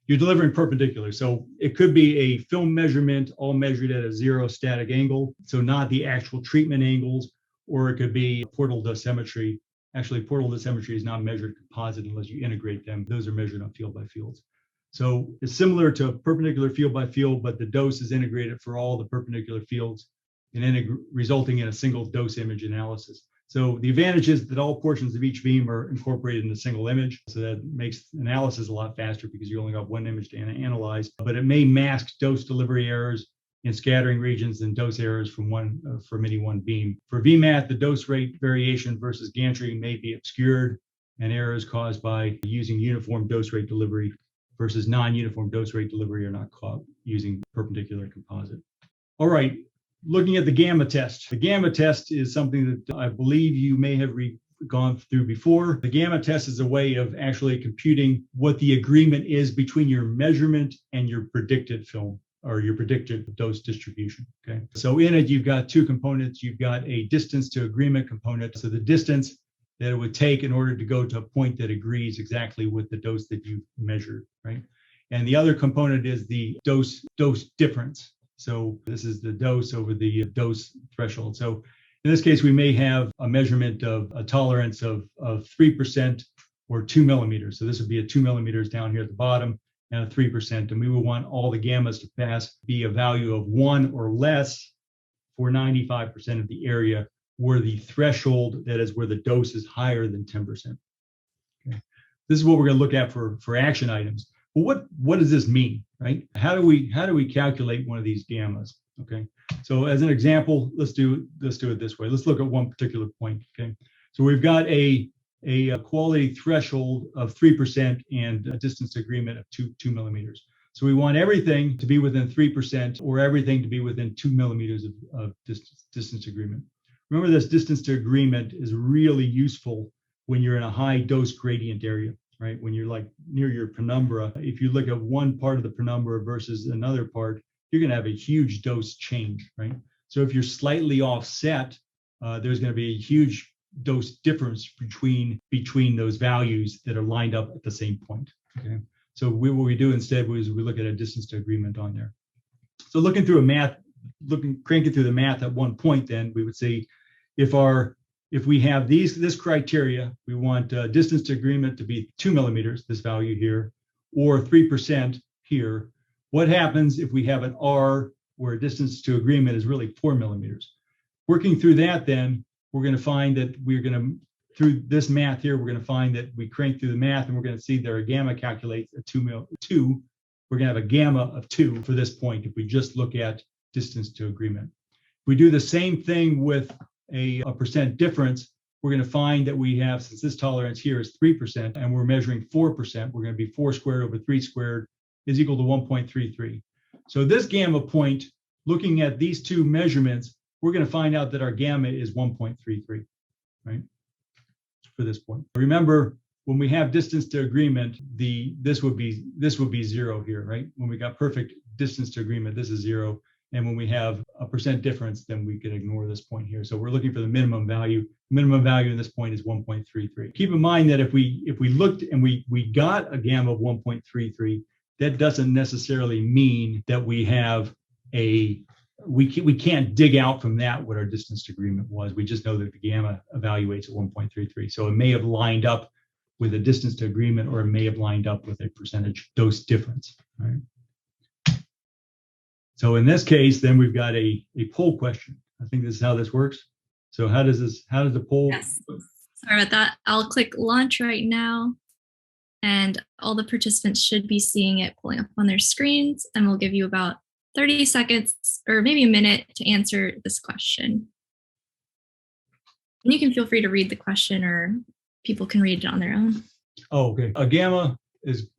you're delivering perpendicular. So it could be a film measurement, all measured at a 0 static angle, so not the actual treatment angles. Or it could be portal dosimetry. Actually, portal dosimetry is not measured composite unless you integrate them. Those are measured on field by fields. So it's similar to perpendicular field by field, but the dose is integrated for all the perpendicular fields and resulting in a single dose image analysis. So the advantage is that all portions of each beam are incorporated in a single image. So that makes analysis a lot faster because you only got one image to analyze, but it may mask dose delivery errors in scattering regions and dose errors from any one beam. For VMAT, the dose rate variation versus gantry may be obscured, and errors caused by using uniform dose rate delivery versus non-uniform dose rate delivery are not caught using perpendicular composite. All right, looking at the gamma test. The gamma test is something that I believe you may have gone through before. The gamma test is a way of actually computing what the agreement is between your measurement and your predicted film, or your predicted dose distribution, okay? So in it, you've got two components. You've got a distance to agreement component. So the distance that it would take in order to go to a point that agrees exactly with the dose that you measured, right? And the other component is the dose difference. So this is the dose over the dose threshold. So in this case, we may have a measurement of a tolerance of 3% or 2 millimeters. So this would be a 2 millimeters down here at the bottom and a 3%. And we would want all the gammas to pass be a value of 1 or less for 95% of the area, where the threshold, that is where the dose is higher than 10%. Okay. This is what we're going to look at for action items. Well, what does this mean, right? How do we calculate one of these gammas? Okay. So as an example, let's do it this way. Let's look at one particular point. Okay. So we've got a quality threshold of 3% and a distance agreement of 2 millimeters. So we want everything to be within 3% or everything to be within 2 millimeters of distance agreement. Remember, this distance to agreement is really useful when you're in a high dose gradient area, right? When you're like near your penumbra. If you look at one part of the penumbra versus another part, you're going to have a huge dose change, right? So if you're slightly offset, there's going to be a huge dose difference between those values that are lined up at the same point. Okay. So what we do instead is we look at a distance to agreement on there. So cranking through the math at one point, then we would say if we have this criteria, we want distance to agreement to be 2 millimeters, this value here, or 3% here. What happens if we have an R where distance to agreement is really 4 millimeters? Working through that, then we're going to find that through this math here, we're going to find that we crank through the math and we're going to see that our gamma calculates a 2. We're going to have a gamma of 2 for this point if we just look at distance to agreement. If we do the same thing with a percent difference, we're going to find that we have, since this tolerance here is 3% and we're measuring 4%, we're going to be 4 squared over 3 squared is equal to 1.33. So this gamma point, looking at these two measurements, we're going to find out that our gamma is 1.33, right? For this point. Remember, when we have distance to agreement, this would be 0 here, right? When we got perfect distance to agreement, this is 0. And when we have a percent difference, then we can ignore this point here. So we're looking for the minimum value. Minimum value in this point is 1.33. Keep in mind that if we looked and we got a gamma of 1.33, that doesn't necessarily mean that we have we can't dig out from that what our distance to agreement was. We just know that the gamma evaluates at 1.33. So it may have lined up with a distance to agreement, or it may have lined up with a percentage dose difference, right? So in this case, then we've got a poll question. I think this is how this works. So how does the poll? Yes. Sorry about that. I'll click launch right now, and all the participants should be seeing it pulling up on their screens, and we'll give you about 30 seconds or maybe a minute to answer this question. And you can feel free to read the question, or people can read it on their own. Oh, okay. A gamma is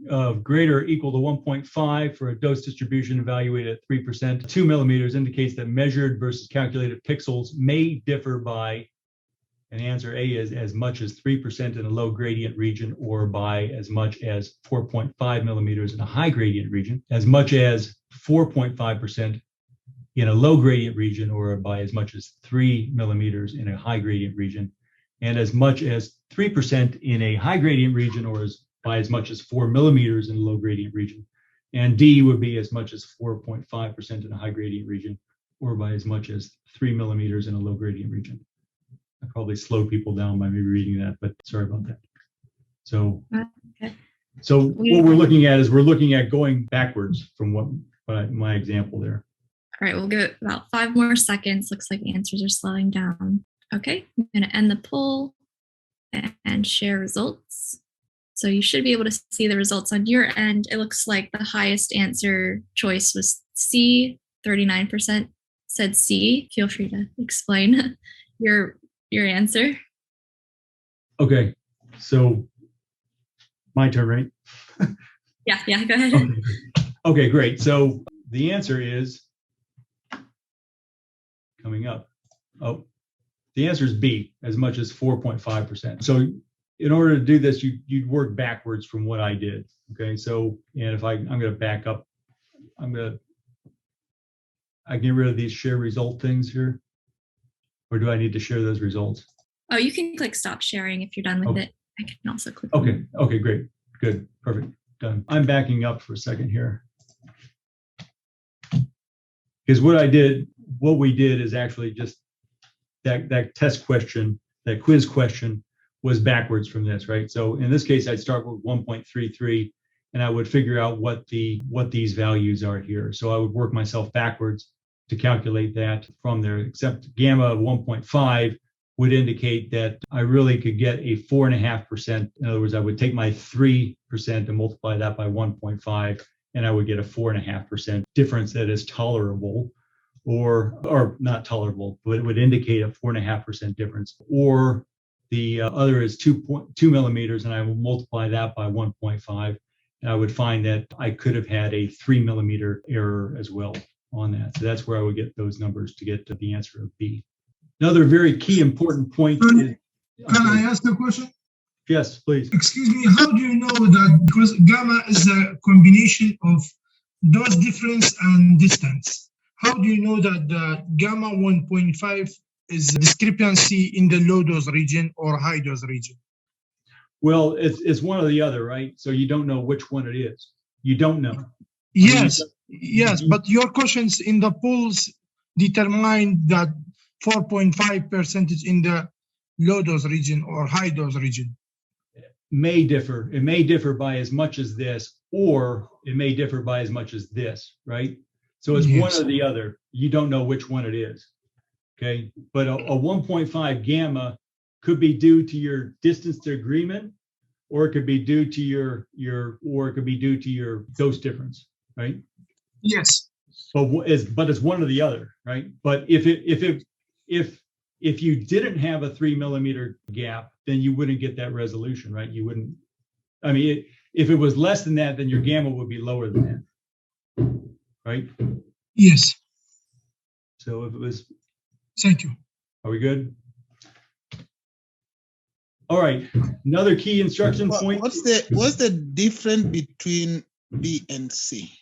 greater or equal to 1.5 for a dose distribution evaluated at 3%. 2 millimeters indicates that measured versus calculated pixels may differ by, and answer A is as much as 3% in a low gradient region, or by as much as 4.5 millimeters in a high gradient region, as much as 4.5% in a low gradient region, or by as much as 3 millimeters in a high gradient region, and as much as 3% in a high gradient region, or by as much as 4 millimeters in a low gradient region. And D would be as much as 4.5% in a high gradient region, or by as much as 3 millimeters in a low gradient region. I probably slow people down by maybe reading that, but sorry about that. So, okay. So what we're looking at is going backwards from what my example there. All right, we'll give it about 5 more seconds. Looks like answers are slowing down. Okay, I'm going to end the poll and share results. So you should be able to see the results on your end. It looks like the highest answer choice was C. 39% said C. Feel free to explain your answer. Okay, so my turn, right? Yeah, go ahead. Okay, great. So the answer is coming up. Oh, the answer is B, as much as 4.5%. So in order to do this, you'd work backwards from what I did. Okay, so, and if I'm going to back up, I get rid of these share result things here, or do I need to share those results? Oh, you can click stop sharing if you're done with Okay. it. I can also click. Okay. Okay, great. Good. Perfect. Done. I'm backing up for a second here. Because what we did is actually just that test question, that quiz question was backwards from this, right? So in this case, I'd start with 1.33 and I would figure out what these values are here. So I would work myself backwards to calculate that from there, except gamma of 1.5 would indicate that I really could get a 4.5%. In other words, I would take my 3% and multiply that by 1.5, and I would get a 4.5% difference that is tolerable, or not tolerable, but it would indicate a 4.5% difference. Or the other is 2 millimeters, and I will multiply that by 1.5, and I would find that I could have had a 3 millimeter error as well on that. So that's where I would get those numbers to get to the answer of B. Another very key important point is. Can I ask a question? Yes, please. Excuse me, how do you know that, because gamma is a combination of dose difference and distance, how do you know that the gamma 1.5 is a discrepancy in the low dose region or high dose region? Well, it's one or the other, right? So you don't know which one it is. You don't know. Yes, yes, but your questions in the polls determine that 4.5% in the low dose region or high dose region. May differ. It may differ by as much as this, or it may differ by as much as this, right? So it's one or the other. You don't know which one it is. Okay, but a 1.5 gamma could be due to your distance to agreement, or it could be due to your dose difference, right? Yes. But it's one or the other, right? But if you didn't have a 3 millimeter gap, then you wouldn't get that resolution, right? You wouldn't. I mean, if it was less than that, then your gamma would be lower than that, right? Yes. So if it was. Thank you. Are we good? All right. Another key instruction point. What's the difference between B and C?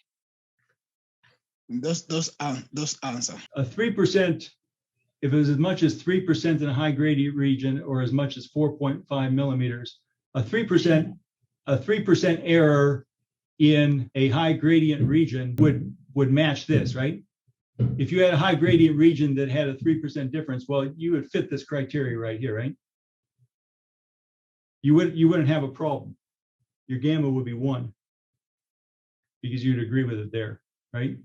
Those answer. A 3%, if it was as much as 3% in a high gradient region, or as much as 4.5 millimeters, a 3% error in a high gradient region would match this, right? If you had a high gradient region that had a 3% difference, well, you would fit this criteria right here, right? You wouldn't have a problem. Your gamma would be 1 because you'd agree with it there, right?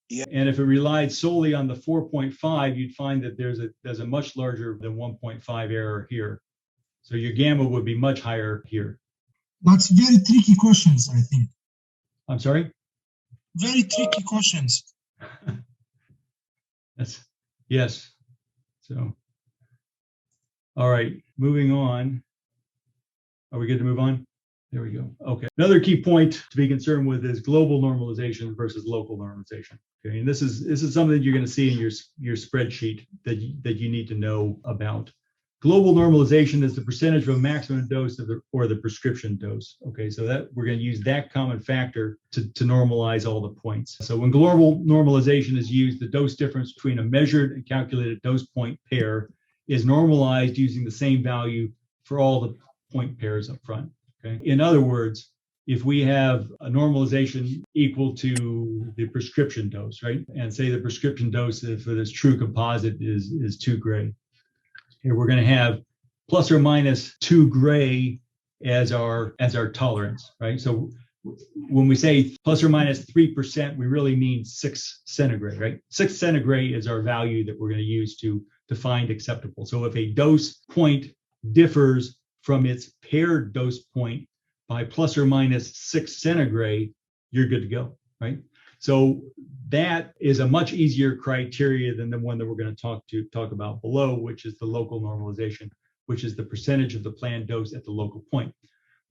Yeah. And if it relied solely on the 4.5, you'd find that there's a much larger than 1.5 error here. So your gamma would be much higher here. That's very tricky questions, I think. I'm sorry? Very tricky questions. Yes. So, all right, moving on. Are we good to move on? There we go. Okay. Another key point to be concerned with is global normalization versus local normalization. Okay, and this is something that you're going to see in your spreadsheet that you need to know about. Global normalization is the percentage of a maximum dose or the prescription dose. Okay, so that we're going to use that common factor to normalize all the points. So when global normalization is used, the dose difference between a measured and calculated dose point pair is normalized using the same value for all the point pairs up front. Okay. In other words, if we have a normalization equal to the prescription dose, right? And say the prescription dose for this true composite is 2 gray. Here we're going to have plus or minus 2 gray as our tolerance, right? So when we say plus or minus 3%, we really mean 6 centigrade, right? 6 centigrade is our value that we're going to use to find acceptable. So if a dose point differs from its paired dose point by plus or minus 6 centigrade, you're good to go, right? So that is a much easier criteria than the one that we're going to talk about below, which is the local normalization, which is the percentage of the planned dose at the local point.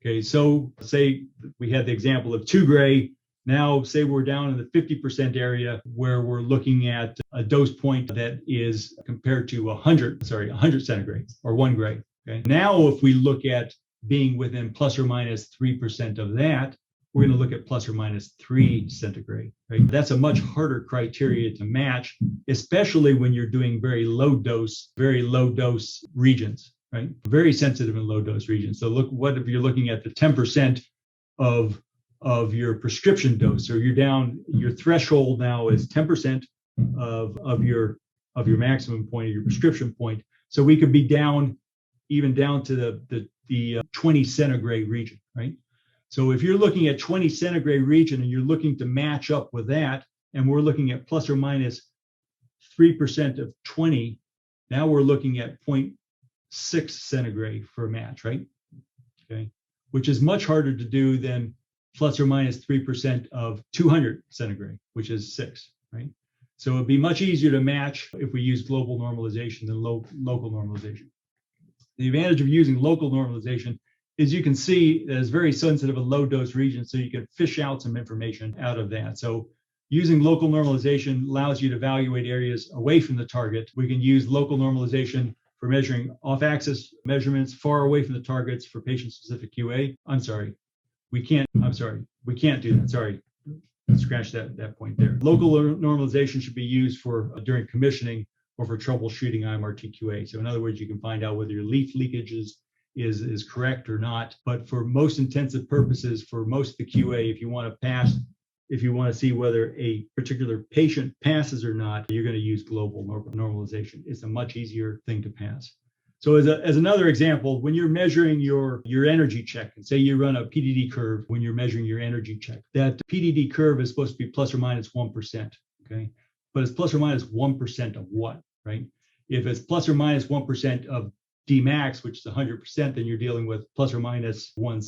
Okay, so say we had the example of 2 gray. Now say we're down in the 50% area where we're looking at a dose point that is compared to 100 centigrade or 1 gray. Okay. Now if we look at being within plus or minus 3% of that, we're going to look at plus or minus 3 centigrade, right? That's a much harder criteria to match, especially when you're doing very low dose regions, right? Very sensitive and low dose regions. So look, what if you're looking at the 10% of your prescription dose, or you're down, your threshold now is 10% of your maximum point of your prescription point. So we could be down to the 20 centigrade region, right? So if you're looking at 20 centigrade region and you're looking to match up with that, and we're looking at plus or minus 3% of 20, now we're looking at 0.6 centigrade for a match, right? Okay, which is much harder to do than plus or minus 3% of 200 centigrade, which is 6, right? So it'd be much easier to match if we use global normalization than local normalization. The advantage of using local normalization is you can see that it's very sensitive and low dose region, so you can fish out some information out of that. So using local normalization allows you to evaluate areas away from the target. We can use local normalization for measuring off-axis measurements far away from the targets for patient-specific QA. We can't do that. Sorry, scratch that point there. Local normalization should be used for during commissioning or for troubleshooting IMRT QA. So in other words, you can find out whether your leaf leakage is correct or not. But for most intensive purposes, for most of the QA, if you want to see whether a particular patient passes or not, you're going to use global normalization. It's a much easier thing to pass. So as another example, when you're measuring your energy check, and say you run a PDD curve when you're measuring your energy check, that PDD curve is supposed to be plus or minus 1%, okay? But it's plus or minus 1% of what, right? If it's plus or minus 1% of Dmax, which is 100%, then you're dealing with plus or minus one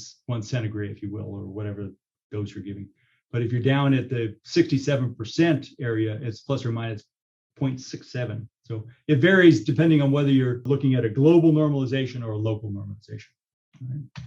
centigrade, if you will, or whatever dose you're giving. But if you're down at the 67% area, it's plus or minus 0.67. So it varies depending on whether you're looking at a global normalization or a local normalization. All right.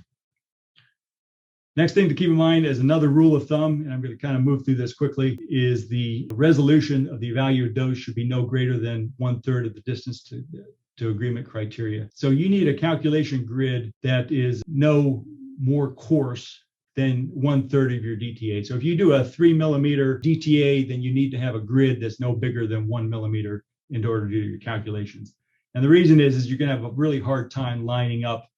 Next thing to keep in mind as another rule of thumb, and I'm going to kind of move through this quickly, is the resolution of the evaluated dose should be no greater than 1/3 of the distance to agreement criteria. So you need a calculation grid that is no more coarse than 1/3 of your DTA. So if you do a 3 millimeter DTA, then you need to have a grid that's no bigger than 1 millimeter in order to do your calculations. And the reason is you're going to have a really hard time lining up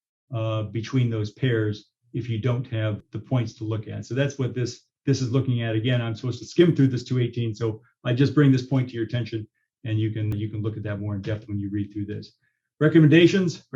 between those pairs if you don't have the points to look at. So that's what this is looking at. Again, I'm supposed to skim through this 218, so I just bring this point to your attention, and you can look at that more in depth when you read through this. Recommendations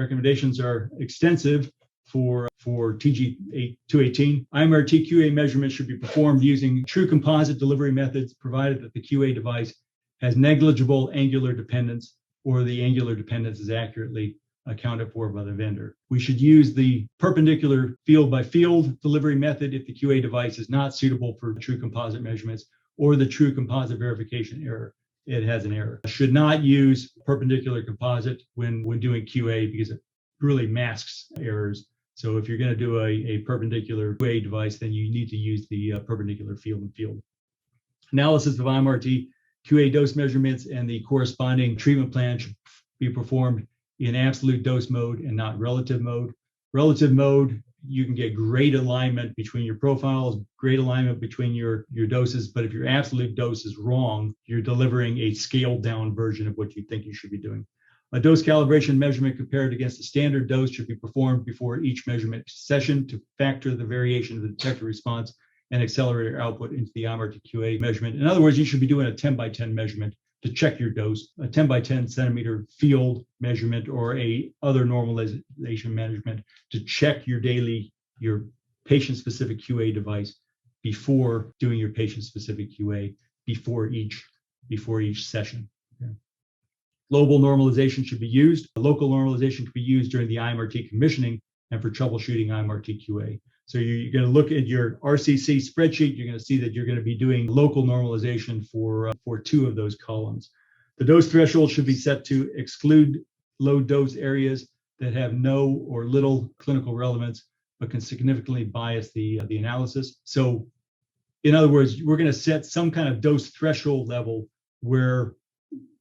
are extensive for TG 218. IMRT QA measurements should be performed using true composite delivery methods, provided that the QA device has negligible angular dependence, or the angular dependence is accurately accounted for by the vendor. We should use the perpendicular field by field delivery method if the QA device is not suitable for true composite measurements, or the true composite verification error. It has an error. Should not use perpendicular composite when doing QA because it really masks errors. So if you're going to do a perpendicular QA device, then you need to use the perpendicular field and field. Analysis of IMRT QA dose measurements and the corresponding treatment plan should be performed in absolute dose mode and not relative mode. Relative mode, you can get great alignment between your profiles, great alignment between your doses, but if your absolute dose is wrong, you're delivering a scaled down version of what you think you should be doing. A dose calibration measurement compared against the standard dose should be performed before each measurement session to factor the variation of the detector response and accelerator output into the IMRT QA measurement. In other words, you should be doing a 10 by 10 measurement to check your dose, a 10 by 10 centimeter field measurement or a other normalization measurement to check your patient-specific QA device before doing your patient-specific QA before each session. Okay. Global normalization should be used. Local normalization could be used during the IMRT commissioning and for troubleshooting IMRT QA. So you're going to look at your RCC spreadsheet. You're going to see that you're going to be doing local normalization for 2 of those columns. The dose threshold should be set to exclude low dose areas that have no or little clinical relevance, but can significantly bias the analysis. So in other words, we're going to set some kind of dose threshold level where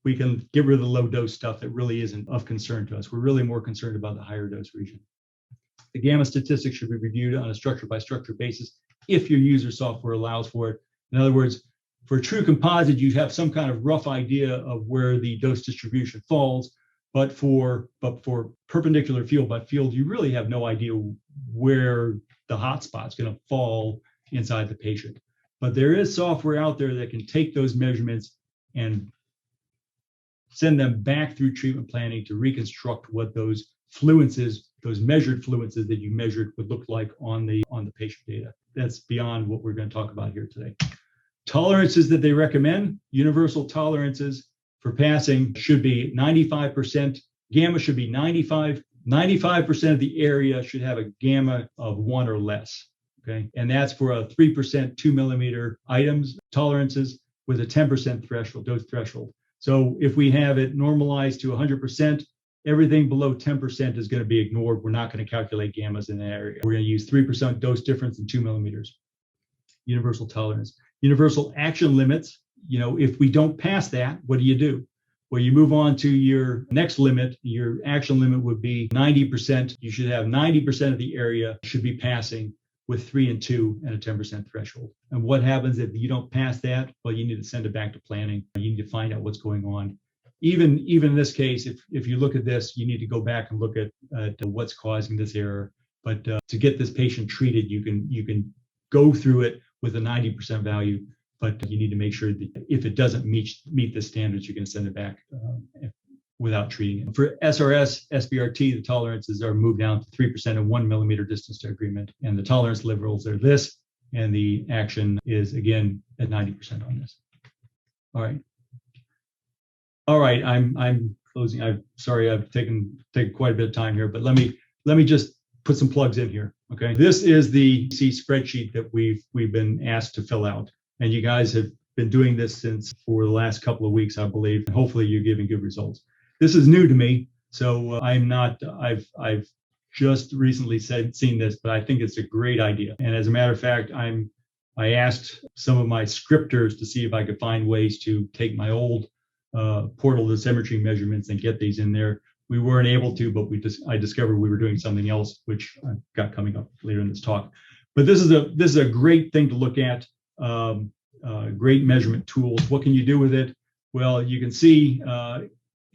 we can get rid of the low dose stuff that really isn't of concern to us. We're really more concerned about the higher dose region. The gamma statistics should be reviewed on a structure by structure basis if your user software allows for it. In other words, for a true composite, you have some kind of rough idea of where the dose distribution falls, but for perpendicular field by field, you really have no idea where the hotspot's going to fall inside the patient. But there is software out there that can take those measurements and send them back through treatment planning to reconstruct what those fluences, those measured fluences that you measured would look like on the patient data. That's beyond what we're going to talk about here today. Tolerances that they recommend, universal tolerances for passing should be 95%. Gamma should be 95%. 95% of the area should have a gamma of 1 or less. Okay, and that's for a 3% 2 millimeter items tolerances with a 10% threshold, dose threshold. So if we have it normalized to 100%, everything below 10% is going to be ignored. We're not going to calculate gammas in that area. We're going to use 3% dose difference and 2 millimeters. Universal tolerance. Universal action limits. You know, if we don't pass that, what do? Well, you move on to your next limit. Your action limit would be 90%. You should have 90% of the area should be passing with 3 and 2 and a 10% threshold. And what happens if you don't pass that? Well, you need to send it back to planning. You need to find out what's going on. Even in this case, if you look at this, you need to go back and look at what's causing this error. But to get this patient treated, you can go through it with a 90% value, but you need to make sure that if it doesn't meet the standards, you're going to send it back without treating it. For SRS, SBRT, the tolerances are moved down to 3% and 1 millimeter distance to agreement. And the tolerance levels are this, and the action is, again, at 90% on this. All right, I'm closing. I'm sorry, I've taken quite a bit of time here, but let me just put some plugs in here. Okay, this is the spreadsheet that we've been asked to fill out, and you guys have been doing this for the last couple of weeks, I believe. And hopefully, you're giving good results. This is new to me, so I'm not. I've just recently seen this, but I think it's a great idea. And as a matter of fact, I asked some of my scripters to see if I could find ways to take my old portal dosimetry measurements and get these in there. We weren't able to, but I discovered we were doing something else, which I've got coming up later in this talk. But this is a great thing to look at. Great measurement tools. What can you do with it? Well, you can see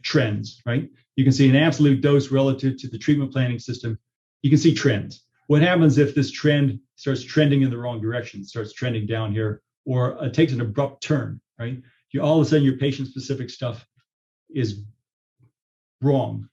trends, right? You can see an absolute dose relative to the treatment planning system. You can see trends. What happens if this trend starts trending in the wrong direction, starts trending down here, or takes an abrupt turn, right? All of a sudden your patient-specific stuff is wrong.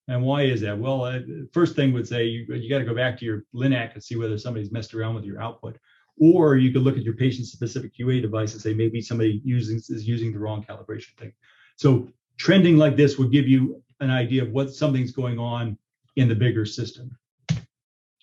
And why is that? Well, first thing would say you got to go back to your LINAC and see whether somebody's messed around with your output. Or you could look at your patient-specific QA device and say maybe somebody is using the wrong calibration thing. So trending like this would give you an idea of what something's going on in the bigger system.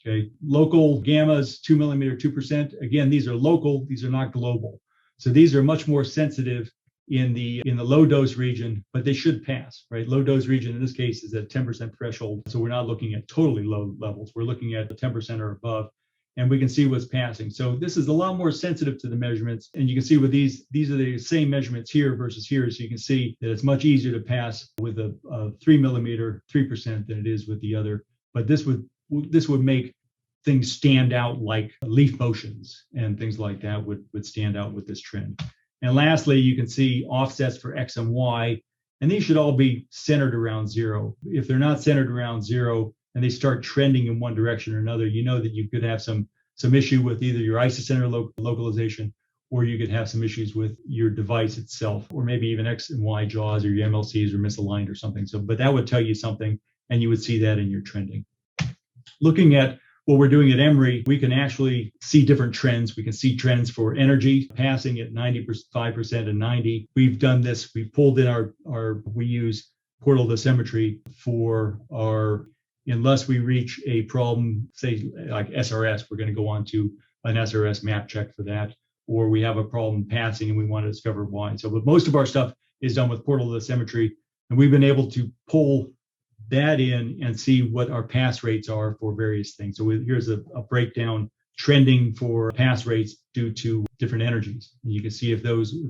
Okay, local gammas, 2 millimeter, 2%. Again, these are local, these are not global. So these are much more sensitive in the low dose region, but they should pass, right? Low dose region in this case is at 10% threshold. So we're not looking at totally low levels. We're looking at 10% or above, and we can see what's passing. So this is a lot more sensitive to the measurements. And you can see with these are the same measurements here versus here. So you can see that it's much easier to pass with a 3 millimeter, 3% than it is with the other. But this would make things stand out, like leaf motions and things like that would stand out with this trend. And lastly, you can see offsets for X and Y, and these should all be centered around 0. If they're not centered around 0 and they start trending in one direction or another, you know that you could have some issue with either your isocenter localization, or you could have some issues with your device itself, or maybe even X and Y jaws or your MLCs are misaligned or something. So, but that would tell you something, and you would see that in your trending. Looking at what we're doing at Emory, we can actually see different trends. We can see trends for energy passing at 95% and 90. We've done this. We've pulled in we use portal dosimetry for unless we reach a problem, say like SRS, we're going to go on to an SRS map check for that, or we have a problem passing and we want to discover why. So, but most of our stuff is done with portal dosimetry, and we've been able to pull that in and see what our pass rates are for various things. So here's a breakdown trending for pass rates due to different energies. And you can see if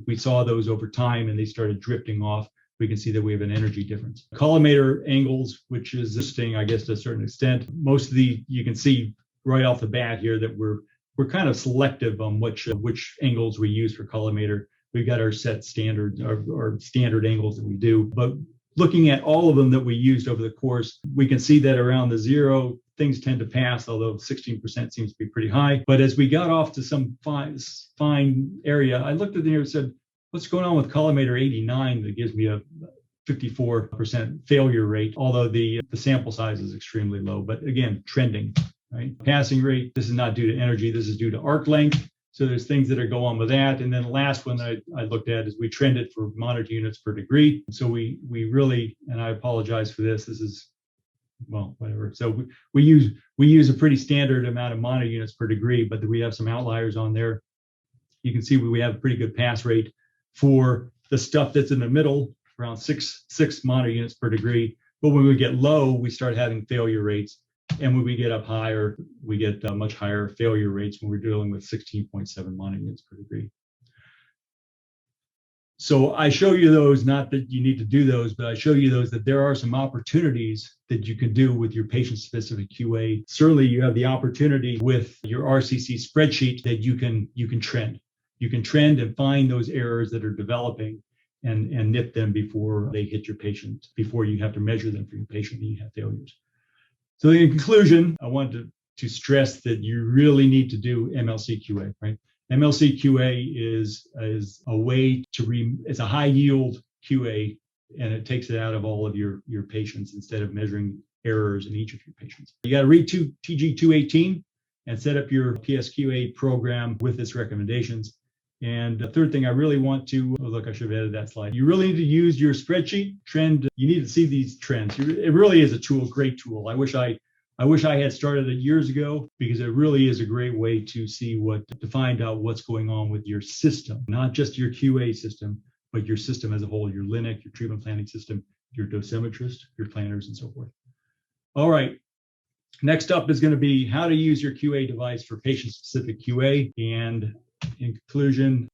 we saw those over time and they started drifting off, we can see that we have an energy difference. Collimator angles, which is interesting, I guess, to a certain extent. Most of you can see right off the bat here that we're kind of selective on which angles we use for collimator. We've got our set standards, our standard angles that we do. But looking at all of them that we used over the course, we can see that around the 0, things tend to pass, although 16% seems to be pretty high. But as we got off to some fine area, I looked at there and said, what's going on with collimator 89 that gives me a 54% failure rate, although the sample size is extremely low. But again, trending, right? Passing rate, this is not due to energy, this is due to arc length. So there's things that are going on with that. And then the last one I looked at is we trended for monitor units per degree. So we really, and I apologize for this is, well, whatever. So we use a pretty standard amount of monitor units per degree, but we have some outliers on there. You can see we have a pretty good pass rate for the stuff that's in the middle, around six monitor units per degree. But when we get low, we start having failure rates. And when we get up higher, we get much higher failure rates when we're dealing with 16.7 monitor units per degree. So I show you those, not that you need to do those, but I show you those that there are some opportunities that you can do with your patient-specific QA. Certainly, you have the opportunity with your RCC spreadsheet that you can trend. You can trend and find those errors that are developing and nip them before they hit your patient, before you have to measure them for your patient and you have failures. So in conclusion, I wanted to stress that you really need to do MLC QA, right? MLC QA is a way to it's a high yield QA, and it takes it out of all of your patients instead of measuring errors in each of your patients. You got to read TG 218 and set up your PSQA program with its recommendations. And the third thing I really want to, oh, look, I should have added that slide. You really need to use your spreadsheet trend. You need to see these trends. It really is a tool, great tool. I wish I had started it years ago, because it really is a great way to see to find out what's going on with your system, not just your QA system, but your system as a whole, your LINIC, your treatment planning system, your dosimetrist, your planners, and so forth. All right. Next up is going to be how to use your QA device for patient-specific QA. And in conclusion,